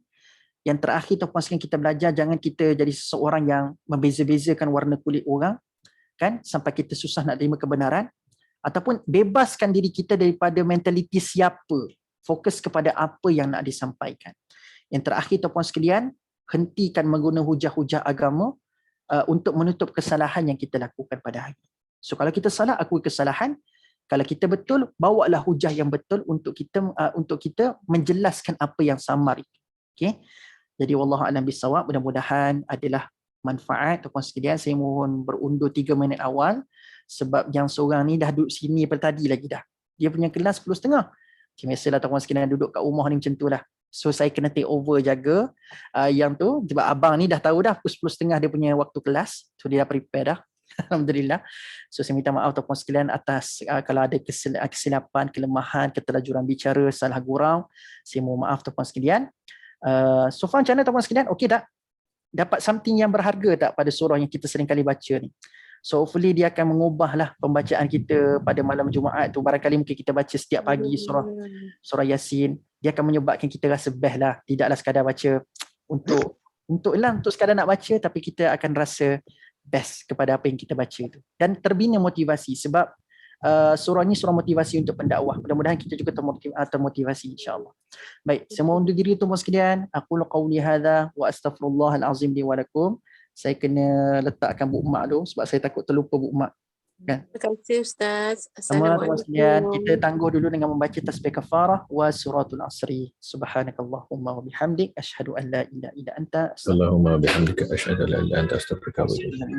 Yang terakhir tuan-puan sekalian, kita belajar jangan kita jadi seseorang yang membeza-bezakan warna kulit orang, kan, sampai kita susah nak terima kebenaran, ataupun bebaskan diri kita daripada mentaliti siapa, fokus kepada apa yang nak disampaikan. Yang terakhir tuan-puan sekalian, hentikan menggunakan hujah-hujah agama untuk menutup kesalahan yang kita lakukan pada hari. So kalau kita salah, akui kesalahan. Kalau kita betul, bawalah hujah yang betul untuk kita menjelaskan apa yang samar itu. Okey. Jadi wallahu a'lam bissawab, mudah-mudahan adalah manfaat tuan-puan sekalian. Saya mohon berundur 3 minit awal sebab yang seorang ni dah duduk sini pada tadi lagi dah. Dia punya kelas 10.30. Macam biasalah tuan-puan sekalian duduk kat rumah ni macam tu lah. So saya kena take over jaga yang tu sebab abang ni dah tahu dah pukul 10.30 dia punya waktu kelas. So dia dah prepare dah. Alhamdulillah. So saya minta maaf tuan-puan sekalian atas kalau ada kesilapan, kelemahan, ketelajuran bicara, salah gurau. Saya mohon maaf tuan-puan sekalian. So far macam mana tuan-puan sekalian? Okey tak? Dapat something yang berharga tak pada surah yang kita sering kali baca ni? So hopefully dia akan mengubahlah pembacaan kita pada malam Jumaat tu. Barangkali mungkin kita baca setiap pagi surah Yasin. Dia akan menyebabkan kita rasa best lah. Tidaklah sekadar baca untuk sekadar nak baca, tapi kita akan rasa best kepada apa yang kita baca tu. Dan terbina motivasi sebab surah ni surah motivasi untuk pendakwah. Mudah-mudahan kita juga termotivasi insya-Allah. Baik, saya mohon undur diri tuan-tuan sekalian. Aku qauli hadza wa astaghfirullahal azim li wa lakum. Saya kena letakkan buku mak dulu sebab saya takut terlupa buku mak. Kan? Terima kasih Ustaz. Sama tuan-tuan sekalian, Assalamualaikum. kita tangguh dulu dengan membaca tasbih kafarah wa suratul asri. Subhanakallahumma wa bihamdik asyhadu an la ilaha illa anta Allahumma bihamdika asyhadu an la ilaha illa anta astaghfiruka wa atubu ilaik.